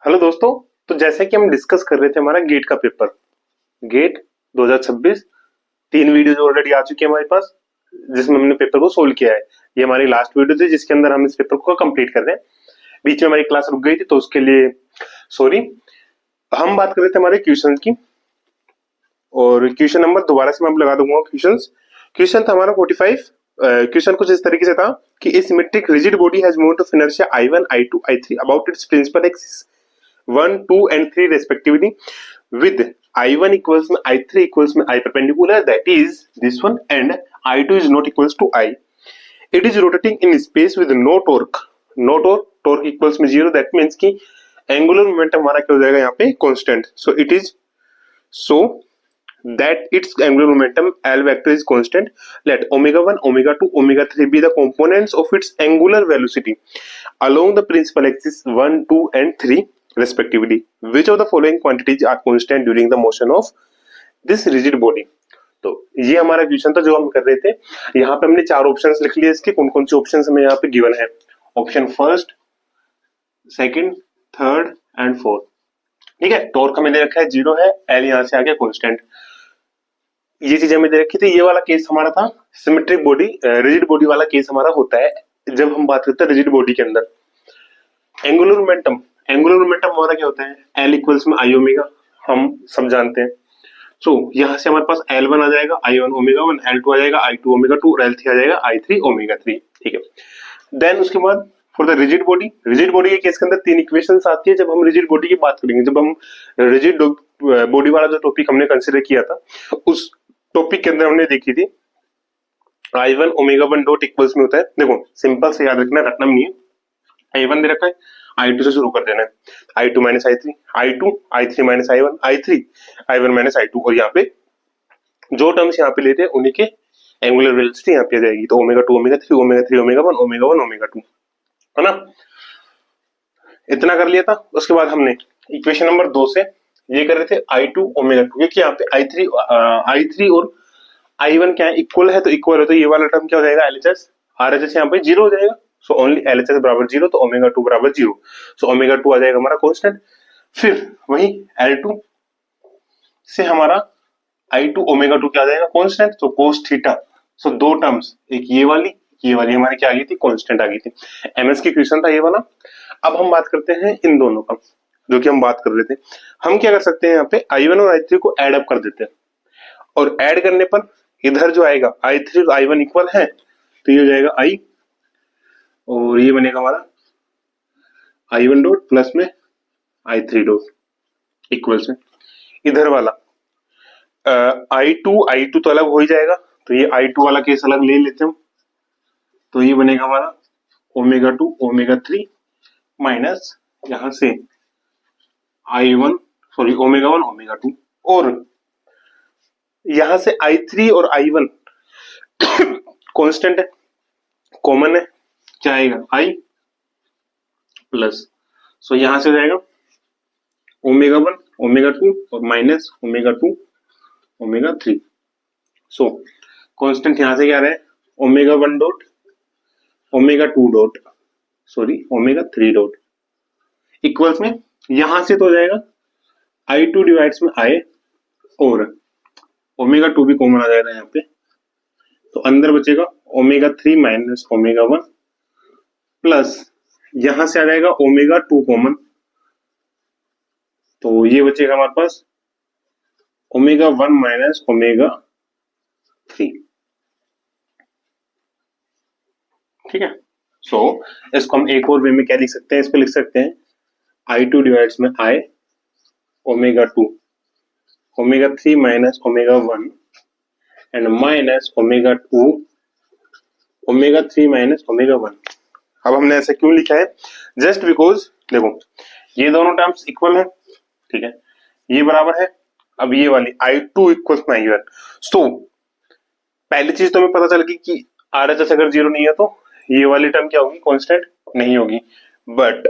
Hello दोस्तों। तो जैसे कि हम डिस्कस कर रहे थे हमारा गेट का पेपर, गेट 2026, 3 वीडियोज ऑलरेडी आ चुकी है हमारे पास जिसमें हमने पेपर को सोल्व किया है। ये हमारी लास्ट वीडियो थी जिसके अंदर हम इस पेपर को कंप्लीट कर रहे हैं। बीच में हमारी क्लास रुक गई थी तो उसके लिए सॉरी। हम बात कर रहे थे हमारे क्वेश्चन की, और क्वेश्चन नंबर दोबारा से मैं लगा दूंगा। क्वेश्चन था हमारा 45। क्वेश्चन कुछ इस तरीके से था कि a symmetric rigid body has moment of inertia I1, I2, I3 about its principal axis 1, 2 and 3 respectively with I1 equals में I3 equals में I perpendicular, that is this one, and I2 is not equals to I. It is rotating in space with no torque. Torque equals में 0, that means कि angular momentum हमारा क्या हो जाएगा यहाँ पे constant. So that its angular momentum L vector is constant. Let omega 1, omega 2, omega 3 be the components of its angular velocity along the principal axis 1, 2 and 3 respectively. Which of the following quantities are constant during the motion of this rigid body? तो ये हमारा question था जो हम कर रहे थे। यहाँ पे हमने 4 ऑप्शंस लिख लिए। इसके कौन कौन से ऑप्शंस हमें यहाँ पे गिवन है? Option first, second, third and fourth. ठीक है। टॉर्क हमें दे रखा है 0 है, एल यहाँ से आ गया कांस्टेंट। ये चीजें हमें दे रखी थी। ये वाला केस हमारा था सिमेट्रिक बॉडी, रिजिड बॉडी वाला केस हमारा होता है जब हम बात करते हैं रिजिड बॉडी के अंदर। एंगुलर मोमेंटम हमारा क्या होता है? एल इक्वल्स में आई ओमेगा, हम सब जानते हैं। सो यहाँ से हमारे पास L1 आ जाएगा I1 ओमेगा 1, L2 आ जाएगा I2 ओमेगा 2 और L3 आ जाएगा I3 ओमेगा 3। ठीक है। देन उसके बाद फॉर द रिजिड बॉडी के केस के अंदर 3 इक्वेशंस आती है जब हम रिजिड बॉडी की बात करेंगे। जब हम रिजिड बॉडी वाला जो टॉपिक हमने कंसीडर किया था उस टॉपिक के अंदर हमने देखी थी I1 ओमेगा 1 डॉट इक्वल्स में होता है। देखो सिंपल से याद रखना नहीं है। I1 दे रखा है, I2 से शुरू कर देना है, I2 minus I3, I3 minus I1, I1 minus I2, और यहाँ पे जो टर्म्स यहाँ पे लेते हैं उन्हीं के एंगुलर वेलोसिटी यहाँ पे आ जाएगी। तो omega 2 omega 3 omega 3 omega 1 omega 1 omega 2, है ना। इतना कर लिया था। उसके बाद हमने इक्वेशन नंबर 2 से ये कर रहे थे I2 ओमेगा 2, क्योंकि यहाँ पे I3 और I1 क्या है? इक्वल है। तो इक्वल है तो ये वाला टर्म क्या हो जाएगा? LHS। RHS यहाँ पे 0 हो जाएगा। सो ओनली LHS बराबर 0, तो ओमेगा 2 बराबर 0। सो ओमेगा 2 आ जाएगा हमारा कांस्टेंट। फिर वही L2 से हमारा I2 ओमेगा 2 क्या आ जाएगा? कांस्टेंट। तो cos थीटा। सो दो टर्म्स, एक ये वाली हमारी क्या आ गई थी? कांस्टेंट आ गई थी। MS की क्वेश्चन था ये वाला। अब हम बात करते हैं इन दोनों का जो कि हम बात कर रहे थे। हम क्या कर सकते हैं? यहाँ पे I1 और I3 को एड अप कर देते हैं, और ऐड करने पर इधर जो आएगा I3 और I1 इक्वल है तो ये हो जाएगा I, और ये बनेगा हमारा I1 डॉट प्लस में I3 डॉट इक्वल्स में इधर वाला I2 तो अलग हो ही जाएगा। तो ये I2 वाला केस अलग ले लेते हैं। तो ये बनेगा हमारा ओमेगा 2 ओमेगा 3 माइनस यहां से ओमेगा 1 ओमेगा 2, और यहां से I3 और I1 कांस्टेंट है, कॉमन है, क्या आएगा? I plus. सो यहां से हो जाएगा ओमेगा 1 ओमेगा 2 और माइनस ओमेगा 2 ओमेगा 3। सो कांस्टेंट यहां से क्या आ रहा है? Omega 1 dot omega 2 dot omega 3 dot equals में यहां से तो हो जाएगा I2 डिवाइड्स में I, और ओमेगा 2 भी कॉमन आ जाएगा यहाँ पे। तो अंदर बचेगा ओमेगा 3 माइनस ओमेगा 1 प्लस यहां से आ जाएगा ओमेगा 2 कॉमन। तो ये बचेगा हमारे पास ओमेगा 1 माइनस ओमेगा 3। ठीक है। सो इसको हम एक और वे में क्या लिख सकते हैं? इसको लिख सकते हैं I2 डिवाइड्स में I omega 2 omega 3 minus omega 1 and minus omega 2 omega 3 minus omega 1। अब हमने ऐसा क्यों लिखा है? जस्ट बिकॉज देखो ये दोनों टर्म्स इक्वल है, ठीक है, ये बराबर है। अब ये वाली I2 इक्वल्स में I1। सो पहली चीज तो हमें पता चल गई कि RHS अगर 0 नहीं है तो ये वाली टर्म क्या होगी? कांस्टेंट नहीं होगी। बट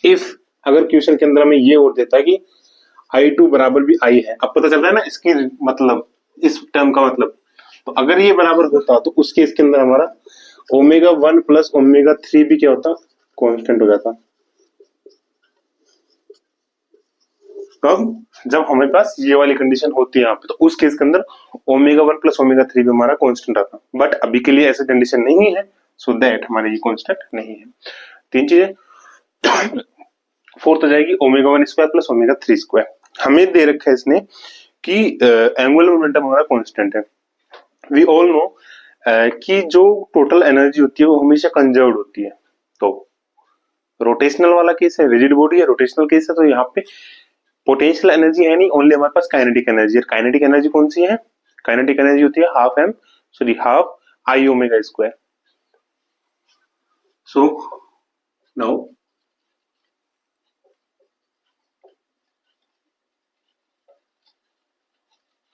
इफ अगर क्वेश्चन के अंदर हमें ये और देता है कि I2 बराबर भी I है, अब पता चल रहा है ना इसकी मतलब, इस टर्म का मतलब। तो अगर ये बराबर होता तो उस केस के अंदर हमारा ओमेगा 1 प्लस ओमेगा 3 भी क्या होता? कांस्टेंट हो जाता। कब? जब हमारे पास ये वाली कंडीशन होती है यहाँ पे, तो उस केस के अंदर ओमेगा 1 प्लस ओमेगा 3 भी हमारा कांस्टेंट आता, बट अभी के लिए ऐसी कंडीशन नहीं है, सो दैट हमारा ये कांस्टेंट नहीं है। तीन चीजें। फोर्थ हो जाएगी omega 1 square plus omega 3 square. हमें दे रखा है इसने कि एंगुलर मोमेंटम हमारा कांस्टेंट है। वी ऑल नो कि जो टोटल एनर्जी होती है वो हमेशा कंजर्व्ड होती है। तो रोटेशनल वाला केस है, रिजिड बॉडी है, रोटेशनल केस है, तो यहाँ पे पोटेंशियल एनर्जी है नहीं, ओनली हमारे पास काइनेटिक एनर्जी है। काइनेटिक एनर्जी कौन सी है? काइनेटिक एनर्जी होती है half I omega square. So now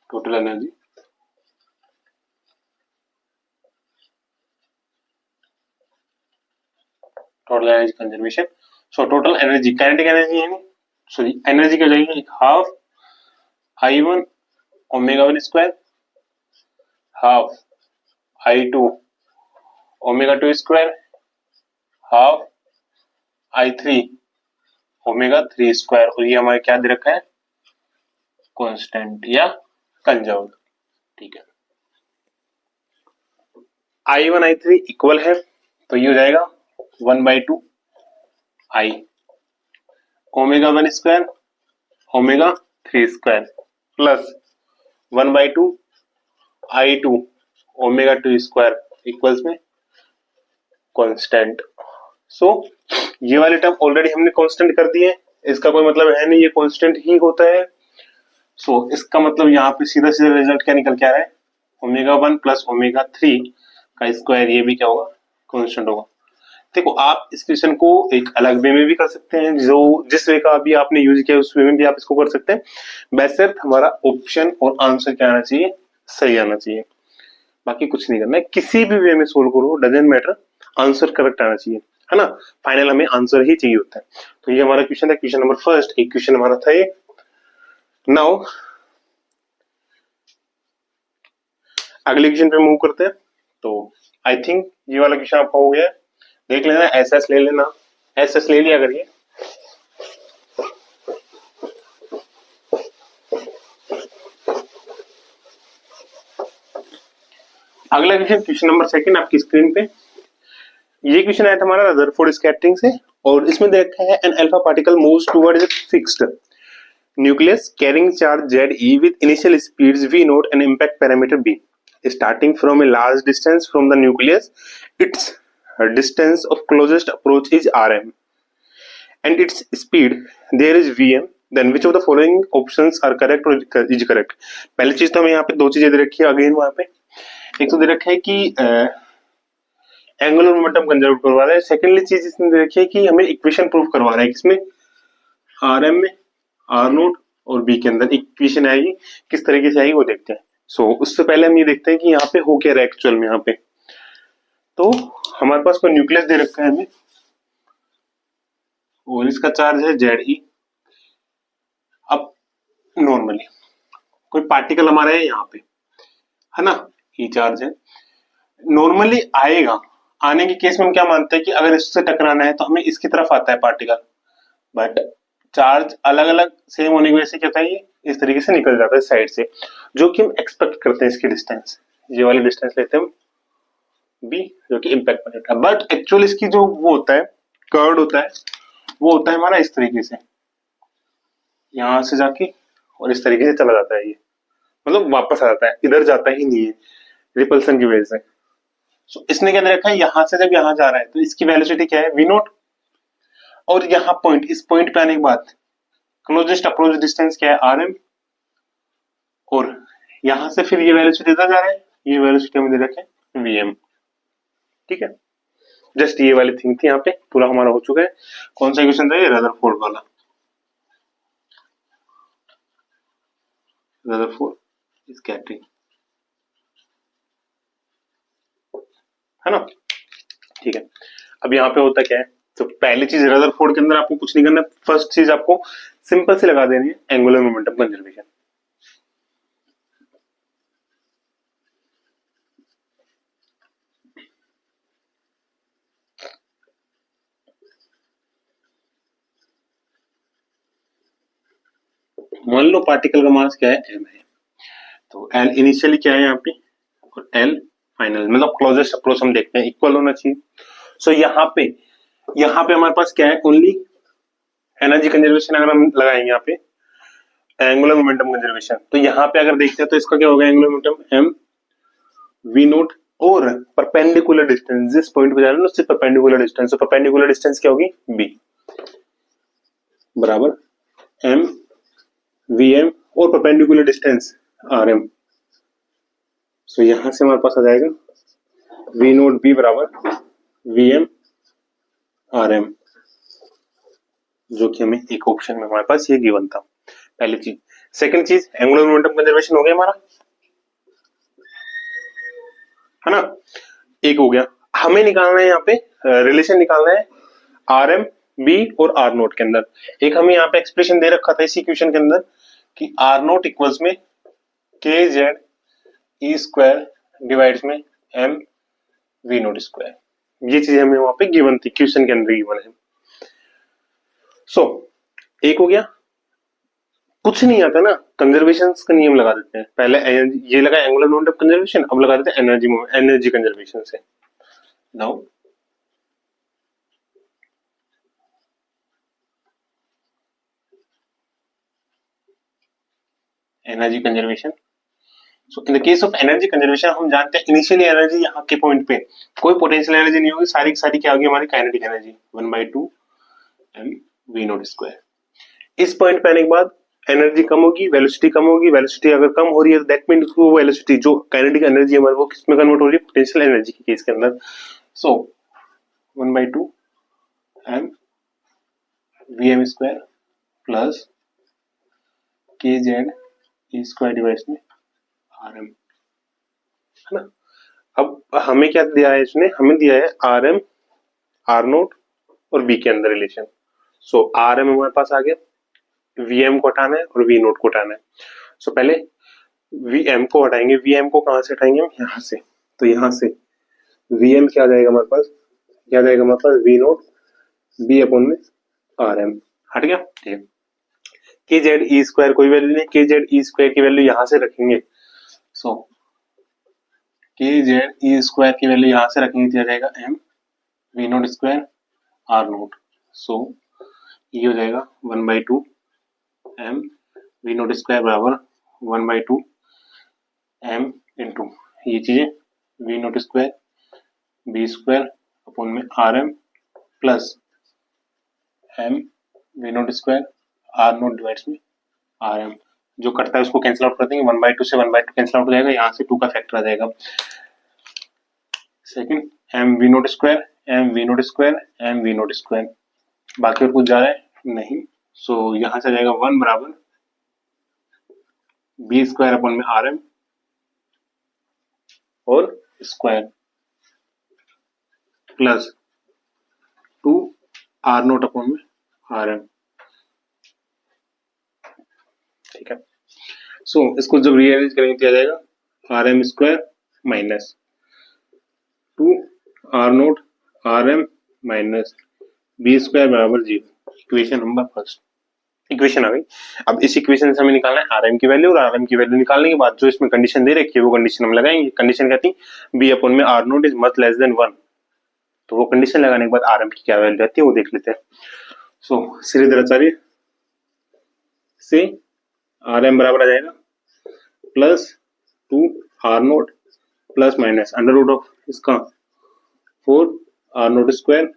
total energy conservation. So total energy, kinetic energy है नहीं, सॉरी एनर्जी क्या जाएगी, half I one omega 1 square half I two omega 2 square half I three omega 3 square. और ये हमारे क्या दे रखा है, कांस्टेंट या कंजर्व्ड। ठीक है, I one I three equal है, तो ये हो जाएगा 1/2 I omega 1 square omega 3 square plus 1/2 I two omega 2 square equals में कांस्टेंट। सो ये वाले टर्म ऑलरेडी हमने कांस्टेंट कर दिए, इसका कोई मतलब है नहीं, ये कांस्टेंट ही होता है। सो इसका मतलब यहाँ पे सीधा सीधा रिजल्ट क्या निकल के आ रहा है, ओमेगा 1 प्लस ओमेगा 3 का स्क्वायर, ये भी क्या होगा, कांस्टेंट होगा। देखो आप इस क्वेश्चन को एक अलग वे में भी कर सकते हैं, जो जिस वे का अभी आपने यूज किया उस वे में भी आप इसको कर सकते हैं, बशर्त हमारा ऑप्शन और आंसर क्या आना चाहिए, सही आना चाहिए। बाकी कुछ नहीं करना है, किसी भी वे में सोल्व करो डजेंट मैटर, आंसर करेक्ट आना चाहिए, है ना। फाइनल हमें आंसर ही चाहिए होता है। तो ये हमारा क्वेश्चन है, क्वेश्चन नंबर फर्स्ट। एक क्वेश्चन हमारा था ये। नाउ अगले क्वेश्चन पे मूव करते हैं। तो आई थिंक ये वाला क्वेश्चन आपका हो गया, देख लेना, एस ले लेना, एस ले लिया करिए। अगला क्वेश्चन, क्वेश्चन नंबर सेकंड आपकी स्क्रीन पे। ये क्वेश्चन आया था हमारा रदरफोर्ड स्कैटरिंग से, और इसमें दे रखा है an alpha particle moves towards a fixed nucleus carrying charge ZE with initial speeds V naught and impact parameter B. Starting from a large distance from the nucleus, its distance of closest approach is Rm and its speed there is Vm. Then which of the following options are correct or is correct? पहली चीज तो हमें यहाँ पे दो चीजें दे रखी है अगेन वहां पे, एक तो दे रखा है कि एंगुलर मोमेंटम कंजर्व करवा रहा है, सेकेंडली चीज इसमें दे रखी है कि हमें इक्वेशन प्रूफ करवा रहा है, किसमें, Rm में, R नोट और बी के अंदर इक्वेशन आएगी, किस तरीके से आएगी वो देखते हैं। सो उससे पहले हम ये देखते हैं कि यहाँ पे हो क्या रहा है एक्चुअल में। यहाँ पे तो हमारे पास कोई न्यूक्लियस दे रखा है हमें, और इसका चार्ज है ZE। अब नॉर्मली कोई पार्टिकल हमारा है यहाँ पे, है ना, ई चार्ज है, नॉर्मली आएगा, आने के केस में हम क्या मानते हैं कि अगर इससे टकराना है तो हमें इसकी तरफ आता है पार्टिकल, बट चार्ज अलग अलग सेम होने की वजह से क्या होता है, ये इस तरीके से निकल जाता है साइड से, जो कि हम एक्सपेक्ट करते हैं इसकी डिस्टेंस, ये वाली डिस्टेंस लेते हैं हम बी, जो कि इम्पैक्ट पॉइंट है। बट एक्चुअल इसकी जो वो होता है, कर्व होता है, वो होता है हमारा इस तरीके से, यहां से जाके और इस तरीके से चला जाता है, ये मतलब वापस आ जाता है, इधर जाता ही नहीं है रिपल्सन की वजह से। सो इसने क्या दे रखा है, यहां से जब यहां जा रहा है तो इसकी वेलोसिटी क्या है, वी नोट, और यहाँ पॉइंट, इस पॉइंट पे आने के बाद क्लोजेस्ट अप्रोच डिस्टेंस क्या है, Rm, और यहां से फिर ये वेलोसिटी इधर जा रहा है, ये वेलोसिटी हमें दे रखे Vm। ठीक है, जस्ट ये वाली थिंग थी, यहाँ पे पूरा हमारा हो चुका है। कौन सा क्वेश्चन था ये, रदरफोर्ड वाला, रदरफोर्ड स्कैटरिंग, है ना। ठीक है, अब यहाँ पे होता क्या है, तो पहली चीज रदरफोर्ड के अंदर आपको कुछ नहीं करना, फर्स्ट चीज आपको सिंपल से लगा देनी है एंगुलर मोमेंटम कंजर्वेशन। मान लो पार्टिकल का मास क्या है, m है, तो l इनिशियली क्या है यहाँ पे और l फाइनल, मतलब क्लोजेस्ट अप्रोच हम देखते हैं इक्वल होना चाहिए। सो यहाँ पे हमारे पास क्या है, ओनली एनर्जी कंजर्वेशन अगर हम लगाएंगे यहाँ पे एंगुलर मोमेंटम कंजर्वेशन, तो यहाँ पे अगर देखते हैं तो इसका क्या होगा, angular momentum m v note और परपेंडिकुलर डिस्टेंस, जिस पॉइंट पे जा रहे हैं उससे परपेंडिकुलर डिस्टेंस, तो परपेंडिकुलर डिस्टेंस क्या होगी, b बराबर m vm और परपेंडिकुलर डिस्टेंस rm। सो यहां से हमारे पास आ जाएगा v नोट b बराबर vm rm, जो कि हमें एक ऑप्शन में हमारे पास ये गिवन था, पहली चीज। सेकंड चीज, एंगुलर मोमेंटम कंजर्वेशन हो गया हमारा, है ना, एक हो गया। हमें निकालना है यहाँ पे रिलेशन निकालना है आर एम बी और आर नोट के अंदर। एक हमें यहाँ पे एक्सप्रेशन दे रखा था इस इक्वेशन के अंदर कि आर नोट इक्वल्स में के जेड ई स्क्वायर डिवाइड्स में एम वी नोट स्क्वायर, ये चीजें हमें वहां पे गिवन थी, क्वेश्चन के अंदर गिवन है। सो एक हो गया, कुछ नहीं आता ना, कंजर्वेशन का नियम लगा देते हैं, पहले ये लगा एंगुलर मोमेंटम कंजर्वेशन, अब लगा देते हैं एनर्जी कंजर्वेशन से। Now energy conservation, so in the case of energy conservation हम जानते हैं इनिशियली एनर्जी यहाँ के पॉइंट पे कोई पोटेंशियल एनर्जी नहीं होगी, सारी की सारी क्या होगी हमारी kinetic energy 1/2 m v not square. इस पॉइंट पे आने के बाद एनर्जी कम होगी, वेलोसिटी कम होगी, वेलोसिटी अगर कम हो रही है तो दैट मींस वो वेलोसिटी जो काइनेटिक एनर्जी है हमारी वो किसमें कन्वर्ट हो रही है, पोटेंशियल एनर्जी के केस के अंदर। सो 1/2 m vm स्क्वायर प्लस के जेड ई स्क्वायर डिवाइड में आर एम, है ना। अब हमें क्या दिया है इसने, हमें दिया है आर एम आर नोट और बी के अंदर रिलेशन। सो आर एम हमारे पास आ गया, वी एम को हटाना है और वी नोट को हटाना है। सो पहले वी एम को हटाएंगे, वी एम को कहां से हटाएंगे हम, यहां से, तो यहां से वी एम क्या आ जाएगा हमारे पास, क्या आ जाएगा हमारे पास वी नोट बी अपॉन में आर एम, हट गया, ठीक है। के जेड ई स्क्वायर कोई वैल्यू नहीं, के जेड ई स्क्वायर की वैल्यू यहां से रखेंगे। So k z e square की वैल्यू यहां से रखेंगे तो आ जाएगा m we note square r naught. So ये हो जाएगा 1/2 एम वी नोट स्क्वायर बराबर 1/2 एम इंटू ये चीजें v note square b square upon में are m plus m we note square r naught divides में आर एम, जो कटता है उसको कैंसिल आउट कर देंगे, 1/2 से 1/2 कैंसिल आउट हो जाएगा, यहाँ से 2 का फैक्टर आ जाएगा। Second M we note square M we note square M we note square, बाकी और कुछ जा रहा है नहीं। सो यहां से आ जाएगा 1 बराबर बी स्क्वायर अपॉन में आर एम और square plus 2 are nought upon में आर एम, ठीक है। सो इसको जब रीअरेंज करेंगे तो आ जाएगा R M square minus 2 are nought R M minus B square बराबर 0। इक्वेशन नंबर फर्स्ट, इक्वेशन आ गई। अब इस इक्वेशन से हमें निकालना है आर एम की वैल्यू, और आर एम की वैल्यू निकालने के बाद जो इसमें कंडीशन दे रखी है वो कंडीशन हम लगाएंगे। कंडीशन कहती है बी अपॉन में are note is much less than 1, तो वो कंडीशन लगाने के बाद आर एम की क्या वैल्यू आती है वो देख लेते हैं। सो श्रीधराचार्य से आर एम बराबर आ जाएगा plus 2 are note plus minus under root of इसका 4 R note square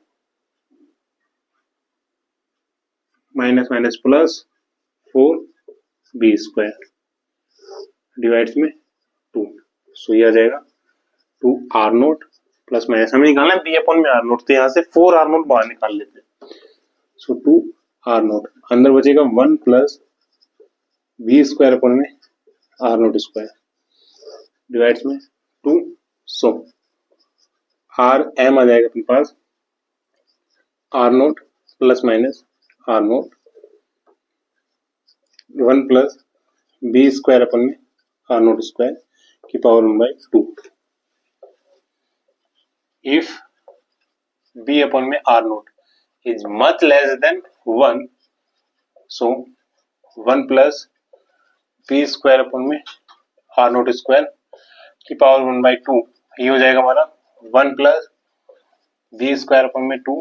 minus minus plus 4 B square divides में 2। सो ये आ जाएगा 2 आर नोट प्लस माइनस, हमें निकालना है बी अपॉन में आर नोट, तो यहाँ से 4 आर नोट बाहर निकाल लेते हैं। सो 2 आर नोट अंदर बचेगा 1 प्लस बी स्क्वायर अपॉन में आर नोट स्क्वायर डिवाइड्स में 2। सो आर एम आ जाएगा अपने पास r note plus minus are naught 1 plus b square upon में आर नोट स्क्वायर की पावर 1/2। इफ बी अपन में are note is much less than 1, so 1 plus b square upon में are note square की power 1/2, ये हो जाएगा हमारा 1 plus b square upon में 2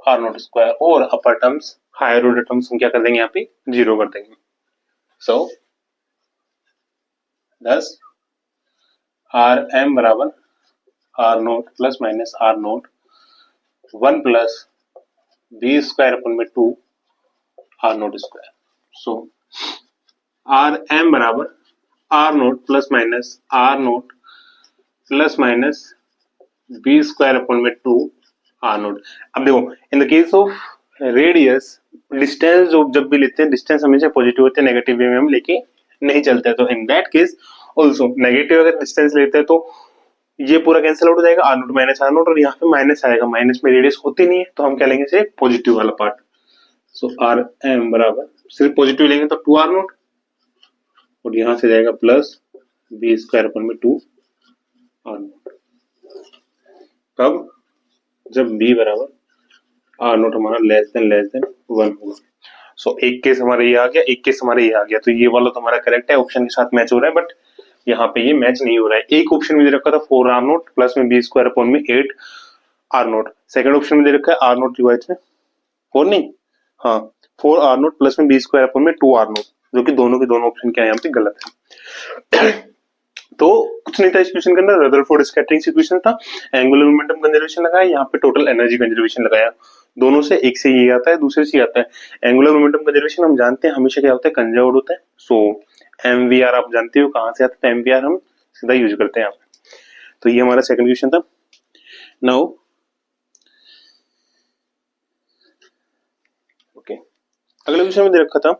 आर नोट स्क्वायर, और upper terms higher order terms हम क्या कर देंगे यहाँ पे 0 कर देंगे। सो thus आर एम बराबर r note plus minus are naught 1 plus b square upon में 2 are note square. So r m बराबर r note plus minus are note plus minus B square upon में 2 are naught. अब देखो in the case of radius distance जो जब भी लेते हैं डिस्टेंस हमेशा पॉजिटिव होते हैं, नेगेटिव वे में हम लेके नहीं चलते, तो in that case also negative अगर डिस्टेंस लेते हैं तो ये पूरा कैंसिल आउट हो जाएगा, R nought minus are nought, और यहाँ पे माइनस आएगा, माइनस में रेडियस होती नहीं है तो हम क्या लेंगे सिर्फ पॉजिटिव वाला पार्ट। सो आर एम बराबर सिर्फ पॉजिटिव लेंगे तो 2 आर नोट, और यहाँ से जाएगा प्लस बी स्क्वायर अपन में 2 आर नोट। कब? जब बी बराबर आर नोट हमारा लेस देन 1 होगा। सो एक केस हमारा ये आ गया, एक केस हमारा ये आ गया, तो ये वाला तो हमारा करेक्ट है, ऑप्शन के साथ मैच हो रहा है, बट यहाँ पे ये मैच नहीं हो रहा है। एक ऑप्शन में दे रखा था 4 आर नोट प्लस में बी स्क्वायर अपॉन में 8 आर नोट, सेकंड ऑप्शन में दे रखा है आर नोट डिवाइड में 4 नहीं, हाँ 4 आर नोट प्लस में बी स्क्वायर अपॉन में 2 आर नोट, जो कि दोनों के दोनों ऑप्शन क्या है यहाँ पे गलत है। तो कुछ नहीं था इस क्वेश्चन के अंदर, रदरफोर्ड स्कैटरिंग इक्वेशन था, एंगुलर मोमेंटम कंजर्वेशन लगाया, यहाँ पे टोटल एनर्जी कंजर्वेशन लगाया। दोनों से, एक से ये आता है दूसरे से ये आता है। एंगुलर मोमेंटम कंजर्वेशन हम जानते हैं हमेशा क्या होता है, कंजर्व्ड होता है। सो एमवीआर आप जानते हो कहां से आता है, एमवीआर हम सीधा यूज करते हैं यहाँ पे। तो ये हमारा सेकंड क्वेश्चन था। नाउ ओके, अगले क्वेश्चन में दे रखा था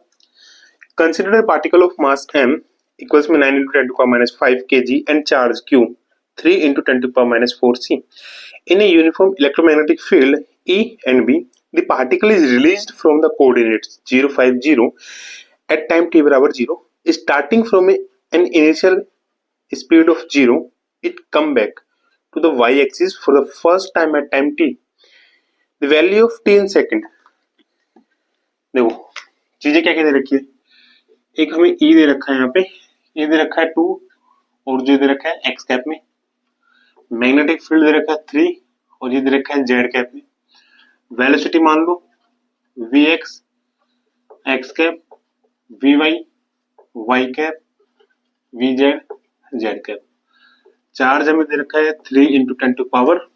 consider a particle of mass m equals में 9 into 10 to the power minus 5 kg and charge q 3 into 10 to the power minus 4 c. In a uniform electromagnetic field E and B, the particle is released from the coordinates 0, 5, 0 at time t बराबर 0. Starting from an initial speed of 0, it come back to the y-axis for the first time at time t. The value of t in second. देखो चीजें क्या क्या दे रखी है, एक हमें ई दे रखा है, यहाँ पे ये दे रखा है 2 और जो दे रखा है एक्स कैप में, मैग्नेटिक फील्ड दे रखा है 3 और ये दे रखा है जेड कैप में। वेलोसिटी मान लो v x x cap, v y y cap, v z z cap. Charge हमें दे रखा है 3 into 10 to power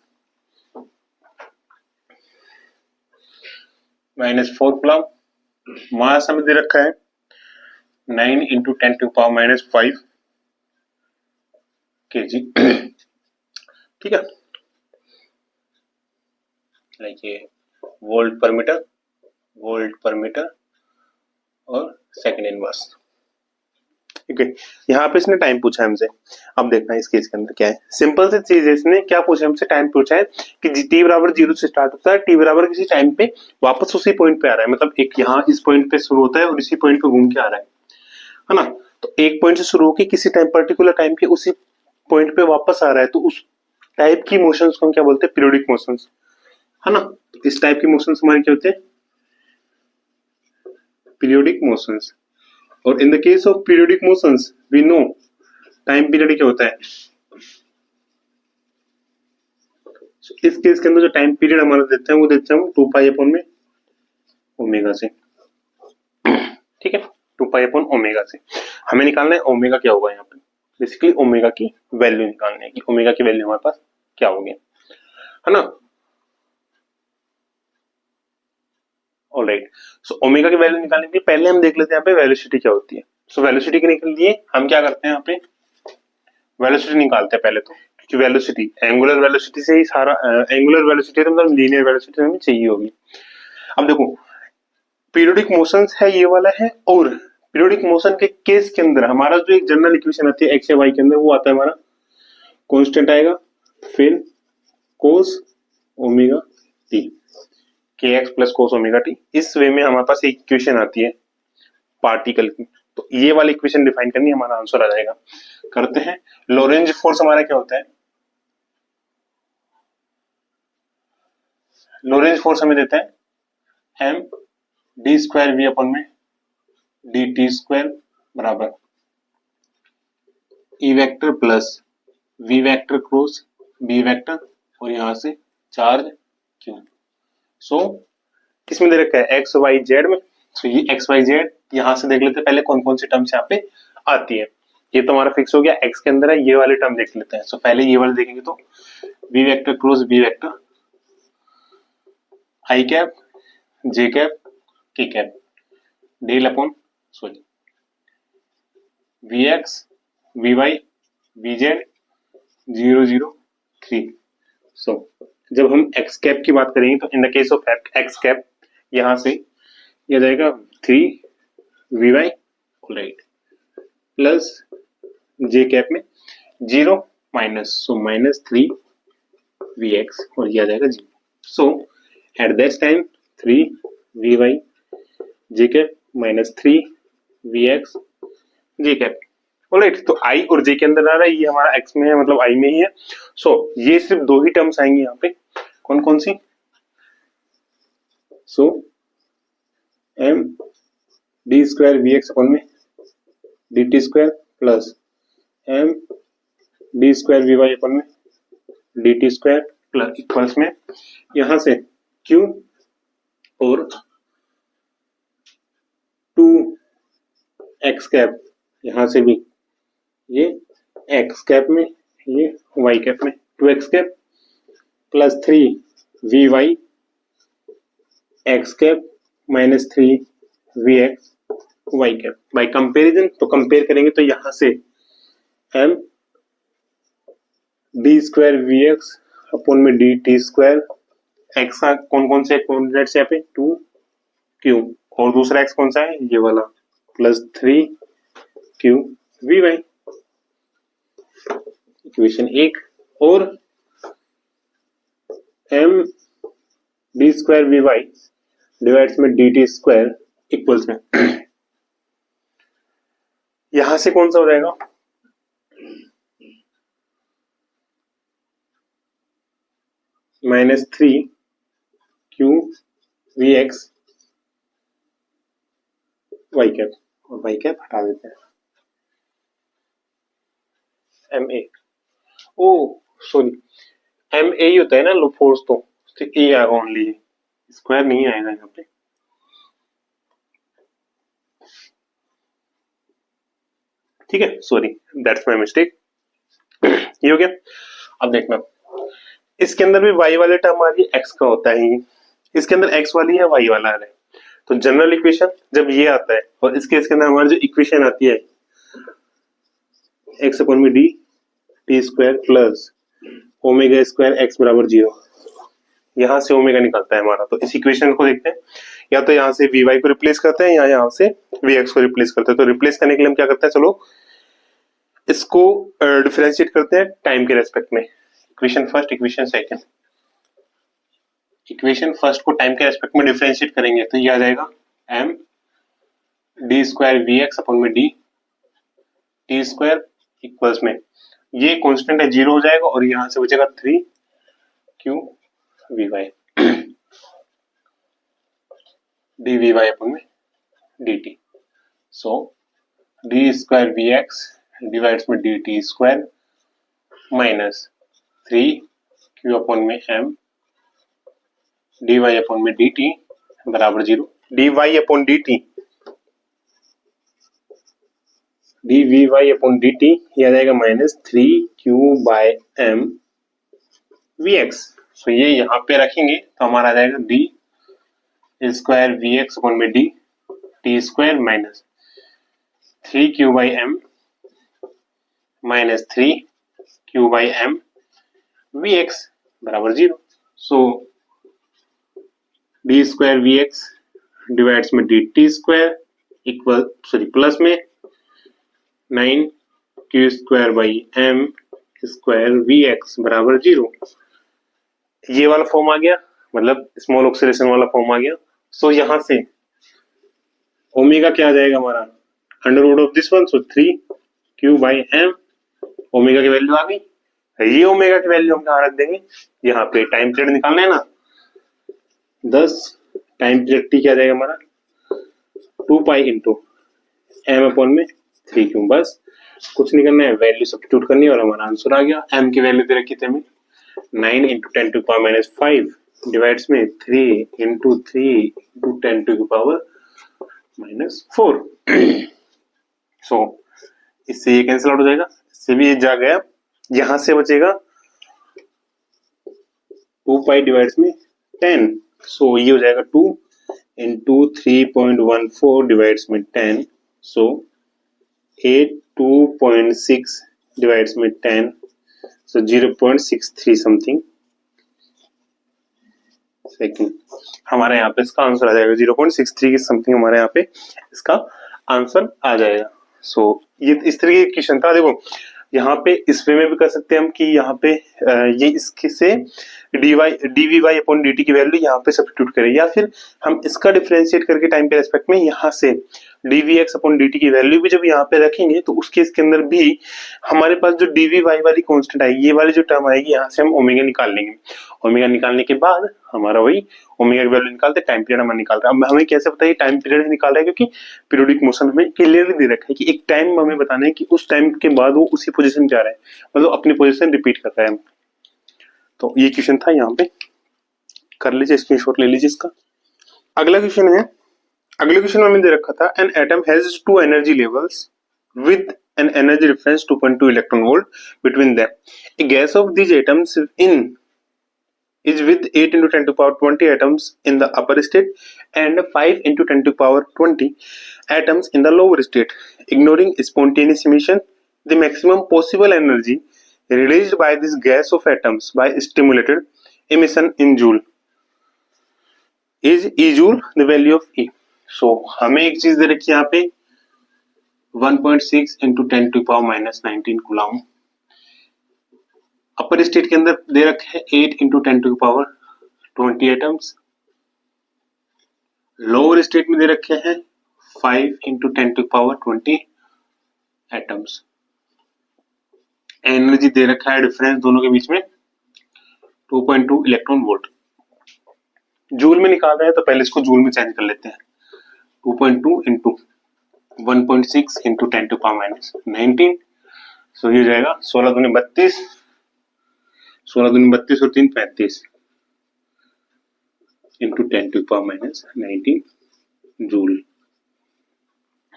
-4 coulomb. Mass हमें दे रखा है 9 इंटू 10 टू पावर -5 kg। ठीक है, लाइक ये वोल्ट पर मीटर और सेकंड इनवर्स। ठीक है, यहाँ पे इसने टाइम पूछा है हमसे। अब देखना है इस केस के अंदर क्या है, सिंपल सी चीज है, इसने क्या पूछा हमसे, टाइम पूछा है कि टी बराबर 0 से स्टार्ट होता है, टी बराबर किसी टाइम पे वापस उसी पॉइंट पे आ रहा है, मतलब एक यहाँ इस पॉइंट पे शुरू होता है और इसी पॉइंट पे घूम के आ रहा है ना। तो एक पॉइंट से शुरू होकर किसी टाइम पर्टिकुलर टाइम पे उसी पॉइंट पे वापस आ रहा है, तो उस टाइप की मोशंस को हम क्या बोलते हैं, पीरियोडिक मोशंस, है ना। इस टाइप की मोशंस हमारे क्या होते हैं, पीरियोडिक मोशंस। और in the case of periodic motions we know time period क्या होता है। इस केस के अंदर जो टाइम पीरियड हमारा देते हैं वो देते हैं हम 2 पाई अपॉन में ओमेगा से। ठीक है, 2 पाई अपॉन ओमेगा से हमें निकालना है ओमेगा क्या होगा, यहाँ पे बेसिकली ओमेगा की वैल्यू निकालने की, ओमेगा की वैल्यू हमारे पास क्या होगी, है ना। ऑलराइट, सो ओमेगा की वैल्यू निकालने के लिए पहले हम देख लेते हैं यहाँ पे वेलोसिटी क्या होती है। सो वेलोसिटी के लिए हम क्या करते हैं, यहाँ पे वेलोसिटी निकालते हैं पहले तो, क्योंकि वेलोसिटी एंगुलर वेलोसिटी से ही सारा एंगुलर वेलोसिटी तो मतलब लीनियर वेलोसिटी हमें चाहिए होगी। अब देखो पीरियोडिक मोशंस है ये वाला है, और पीरियोडिक मोशन के केस के अंदर हमारा जो एक जनरल इक्वेशन आती है एक्स या वाई के अंदर, वो आता है हमारा कांस्टेंट आएगा, फिर कोस ओमेगा टी, के x plus cos omega T. इस वे में हमारे पास एक इक्वेशन आती है पार्टिकल की, तो ये वाली इक्वेशन डिफाइन करनी हमारा आंसर आ जाएगा। करते हैं, लोरेंज फोर्स हमारा क्या होता है, लोरेंज फोर्स हमें देता है M D square V upon में डी टी स्क्वायर बराबर E vector plus V vector cross B vector और यहां से चार्ज क्यू। सो किसमें दे रखा है एक्स वाई जेड में। सो ये एक्स वाई जेड यहां से देख लेते हैं पहले कौन कौन सी टर्म्स यहाँ पे आती है। ये तो हमारा फिक्स हो गया, एक्स के अंदर है, ये वाले टर्म देख लेते हैं। सो पहले ये वाले देखेंगे तो v vector cross B vector i cap j cap k cap del upon sorry v x v y v z 003। So जब हम एक्स कैप की बात करेंगे तो in the case of x cap यहां से यह जाएगा 3 we y right plus j cap में 0 minus so minus 3 we x और यह आ जाएगा 0। So at that time 3 we Y J cap minus 3 we X J cap. Alright, तो आई और जे के अंदर आ रहा है, ये हमारा एक्स में है मतलब आई में ही है। सो ये सिर्फ दो ही टर्म्स आएंगी यहाँ पे, कौन कौन सी। So m D square we x upon में D T square plus m D square v y upon में D T square plus equals में यहां से क्यू और 2 एक्स कैप यहां से भी ये एक्स कैप में ये वाई कैप में 2 X cap plus 3 we Y X cap minus 3 we x Y cap. By comparison तो कंपेयर करेंगे तो यहां से M D square we x upon में डी टी स्क्वायर एक्स का कौन कौन से कोऑर्डिनेट्स यहाँ पे 2 क्यू और दूसरा एक्स कौन सा है ये वाला plus 3 q v y equation 1 और m D square v y divides में डी टी स्क्वायर इक्वल्स में यहां से कौन सा हो जाएगा minus 3 q v x Y cap और वाई कैप हटा देते हैं m a o sorry m a ही होता है ना फोर्स तो ए आएगा ओनली, स्क्वायर नहीं आएगा यहाँ पे। ठीक है, सॉरी दैट्स माय मिस्टेक। ये हो गया। अब देखना इसके अंदर भी y वाले टर्म आ रही है, x का होता है, इसके अंदर x वाली है y वाला है। तो जनरल इक्वेशन जब ये आता है और इसके अंदर हमारी जो इक्वेशन आती है x अपॉन में D T square plus omega square x बराबर 0, यहां से ओमेगा निकलता है हमारा। तो इस इक्वेशन को देखते हैं, या तो यहाँ से वी वाई को रिप्लेस करते हैं या यहाँ से वी एक्स को रिप्लेस करते हैं। तो रिप्लेस करने के लिए हम क्या करते हैं, चलो इसको डिफरेंशिएट करते हैं टाइम के रेस्पेक्ट में। Equation first equation second, equation first को टाइम के रेस्पेक्ट में डिफरेंशिएट करेंगे तो ये आ जाएगा M D square we x upon में डी टी स्क्वायर इक्वल्स में ये कांस्टेंट है 0 हो जाएगा और यहां से बचेगा 3 q v y d v y upon में D t. So d square we x divides में D T square minus 3 q upon में एम डी वाई अपॉन में डी टी बराबर 0। D y upon d t d v y upon d t यह आ जाएगा minus 3 q by m v x. So ये यहाँ पे रखेंगे तो हमारा आ जाएगा d square we x upon में D T square minus 3 Q by m minus 3 Q by m v x बराबर 0। So d square we x divides में D T square equal sorry plus में 9 q square by m square we x बराबर 0। ये वाला form आ गया, मतलब small oscillation वाला फॉर्म आ गया। सो यहां से ओमेगा क्या आ जाएगा हमारा under root of this one, so 3 Q by M omega की वैल्यू आ गई। ये ओमेगा की वैल्यू हम कहाँ रख देंगे, यहाँ पे टाइम पीरियड निकालना है ना 10 टाइम पीरियड टी क्या आ जाएगा हमारा 2 पाई इंटू एम अपॉन में 3 क्यू, बस कुछ नहीं करना है, वैल्यू सब्स्टिट्यूट करनी है और हमारा आंसर आ गया। m की वैल्यू दे रखी थी हमें 9 into 10 to power minus 5 divides में 3 into 10 to power minus 4। So इससे ये कैंसिल आउट हो जाएगा, इससे भी ये जा गया, यहां से बचेगा 2 पाई डिवाइड्स में 10। सो ये हो जाएगा 2 इंटू 3.14 डिवाइड्स में 10। सो 82.6 डिवाइड्स में 10। सो 0.63 समथिंग सेकेंड हमारे यहाँ पे इसका आंसर आ जाएगा। 0.63 की समथिंग हमारे यहाँ पे इसका आंसर आ जाएगा। सो ये इस तरीके की क्वेश्चन था। देखो यहाँ पे इस वे में भी कर सकते हैं हम कि यहाँ पे ये इसके से dvy अपॉन dt की वैल्यू यहाँ पे सब्स्टिट्यूट करें, या फिर हम इसका डिफरेंशिएट करके टाइम के रेस्पेक्ट में यहाँ से dvx अपॉन dt की वैल्यू भी जब यहाँ पे रखेंगे तो उस केस के अंदर भी हमारे पास जो dvy वाली कांस्टेंट आएगी, ये वाली जो टर्म आएगी, यहाँ से हम ओमेगा निकाल लेंगे। ओमेगा निकालने के बाद हमारा वही ओमेगा की वैल्यू निकालते टाइम पीरियड हमारा निकाल रहा है। अब हमें कैसे पता है टाइम पीरियड निकाल रहा है, क्योंकि पीरियोडिक मोशन हमें क्लियरली दे रखा है कि एक टाइम हमें बताना है कि उस टाइम के बाद वो उसी पोजीशन पे आ रहा है, मतलब अपनी पोजीशन रिपीट कर रहा है। तो ये क्वेश्चन था, यहाँ पे कर लीजिए, स्क्रीनशॉट ले लीजिए इसका। अगला क्वेश्चन है, अगले क्वेश्चन में दे रखा था an atom has 2 energy levels with an energy difference 2.2 electron volt between them. A gas of these atoms is with 8 into 10 to power 20 atoms in the upper state and 5 into 10 to power 20 atoms in the lower state. Ignoring spontaneous emission, the maximum possible energy released by this gas of atoms by stimulated emission in joule is E joule, the value of E. So हमें एक चीज दे रखी है यहाँ पे 1.6 into 10 to power minus 19 coulomb. Upper state के अंदर दे रखे है 8 into 10 to power 20 atoms. Lower state में दे रखे हैं 5 into 10 to power 20 atoms. Energy दे रखा है डिफरेंस दोनों के बीच में 2.2 इलेक्ट्रॉन वोल्ट। जूल में निकाल रहे हैं तो पहले इसको जूल में चेंज कर लेते हैं। 2.2 into 1.6 into 10 to power minus 19। So ये जाएगा 16 दूनी 32, 16 दूनी 32 और 3 35 into 10 to power minus 19 joule,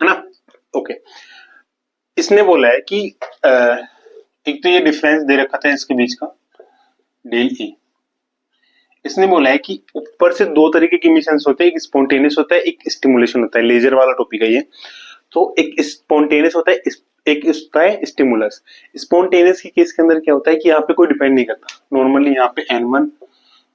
है ना। ओके, इसने बोला है कि एक तो ये डिफरेंस दे रखा था इसके बीच का डेल ई। इसने बोला है कि ऊपर से 2 तरीके के इमिशंस होते हैं, एक स्पॉन्टेनियस होता है, एक स्टिमुलेशन होता है। लेजर वाला टॉपिक है ये। तो एक स्पॉन्टेनियस होता है, एक होता है स्टिमुलस। स्पॉन्टेनियस के केस के अंदर क्या होता है कि यहाँ पे कोई डिपेंड नहीं करता। नॉर्मली यहाँ पे N1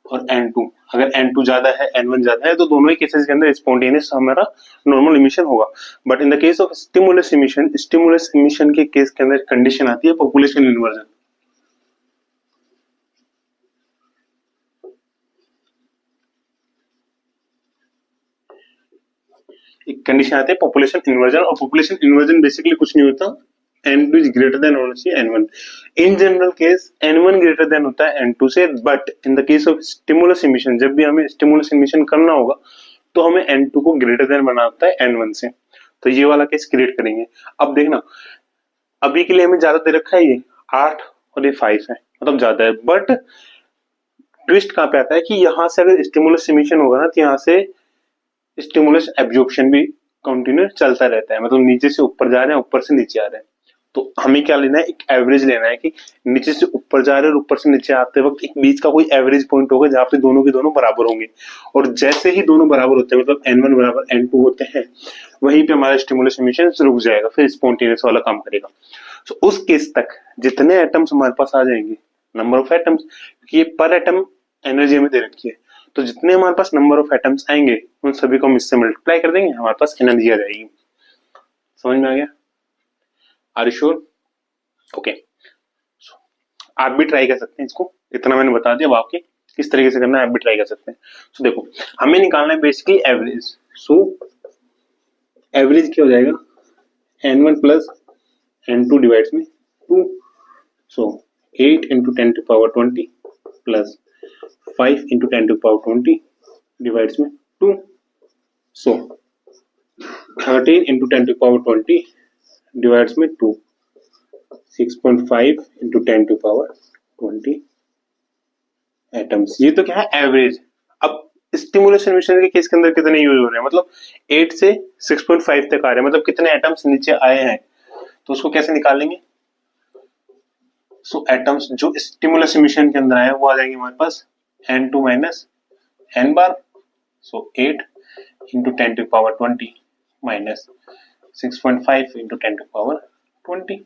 और N2, अगर N2 ज्यादा है N1 ज्यादा है तो दोनों ही केसेस के अंदर स्पॉन्टेनियस हमारा नॉर्मल इमिशन होगा। But in the case of stimulus emission के केस के अंदर कंडीशन आती है पॉपुलेशन इन्वर्जन। एक कंडीशन आती है पॉपुलेशन इन्वर्जन, और पॉपुलेशन इन्वर्जन बेसिकली कुछ नहीं होता, N2 इज ग्रेटर देन होना चाहिए N1। In general case N1 greater than होता है N2 से, but in the case of stimulus emission, जब भी हमें स्टिमुलस इमिशन करना होगा तो हमें N2 को ग्रेटर देन बनाना होता है N1 से। तो ये वाला केस क्रिएट करेंगे। अब देखना, अभी के लिए हमें ज्यादा दे रखा है ये 8 और ये 5 है, मतलब ज्यादा है। बट ट्विस्ट कहाँ पे आता है कि यहाँ से अगर स्टिमुलस इमिशन होगा ना तो यहाँ से स्टिमुलस एब्जॉर्प्शन भी कंटिन्यू चलता रहता है, मतलब नीचे से ऊपर जा रहे हैं, ऊपर से नीचे आ रहे हैं। तो हमें क्या लेना है, एक एवरेज लेना है कि नीचे से ऊपर जा रहे हैं और ऊपर से नीचे आते वक्त एक बीच का कोई एवरेज पॉइंट होगा जहाँ पे दोनों के दोनों बराबर होंगे। और जैसे ही दोनों बराबर होते हैं, मतलब N1 बराबर N2 होते हैं, वहीं पे हमारा स्टिमुलस इमिशन रुक जाएगा, फिर स्पॉन्टेनियस वाला काम करेगा। तो उस केस तक जितने एटम्स हमारे पास आ जाएंगे, नंबर ऑफ एटम्स, क्योंकि ये पर एटम एनर्जी हमें दे रखी है, तो जितने हमारे पास नंबर ऑफ एटम्स आएंगे उन सभी को हम इससे मल्टीप्लाई कर देंगे, हमारे पास एनर्जी आ जाएगी। समझ में आ गया? Are you sure? ओके, आप भी ट्राई कर सकते हैं इसको, इतना मैंने बता दिया। अब आपके किस तरीके से करना है आप भी ट्राई कर सकते हैं। सो देखो, हमें निकालना है बेसिकली एवरेज। सो एवरेज क्या हो जाएगा, N1 प्लस N2 डिवाइड्स में 2। So 8 into 10 to power 20 plus 5 into 10 to power 20 divides में 2। So 13 into 10 to power 20 divides में 2। 6.5 इंटू 10⁻20 एटम्स। ये तो क्या है, एवरेज। अब स्टिमुलेशन मिशन के केस के अंदर कितने यूज हो रहे हैं, मतलब 8 से 6.5 तक आ रहे हैं, मतलब कितने एटम्स नीचे आए हैं, तो उसको कैसे निकालेंगे। सो एटम्स जो स्टिमुलस मिशन के अंदर आए वो आ जाएंगे हमारे पास n2 माइनस n बार। सो 8 into 10⁻20 minus 6.5 into 10⁻20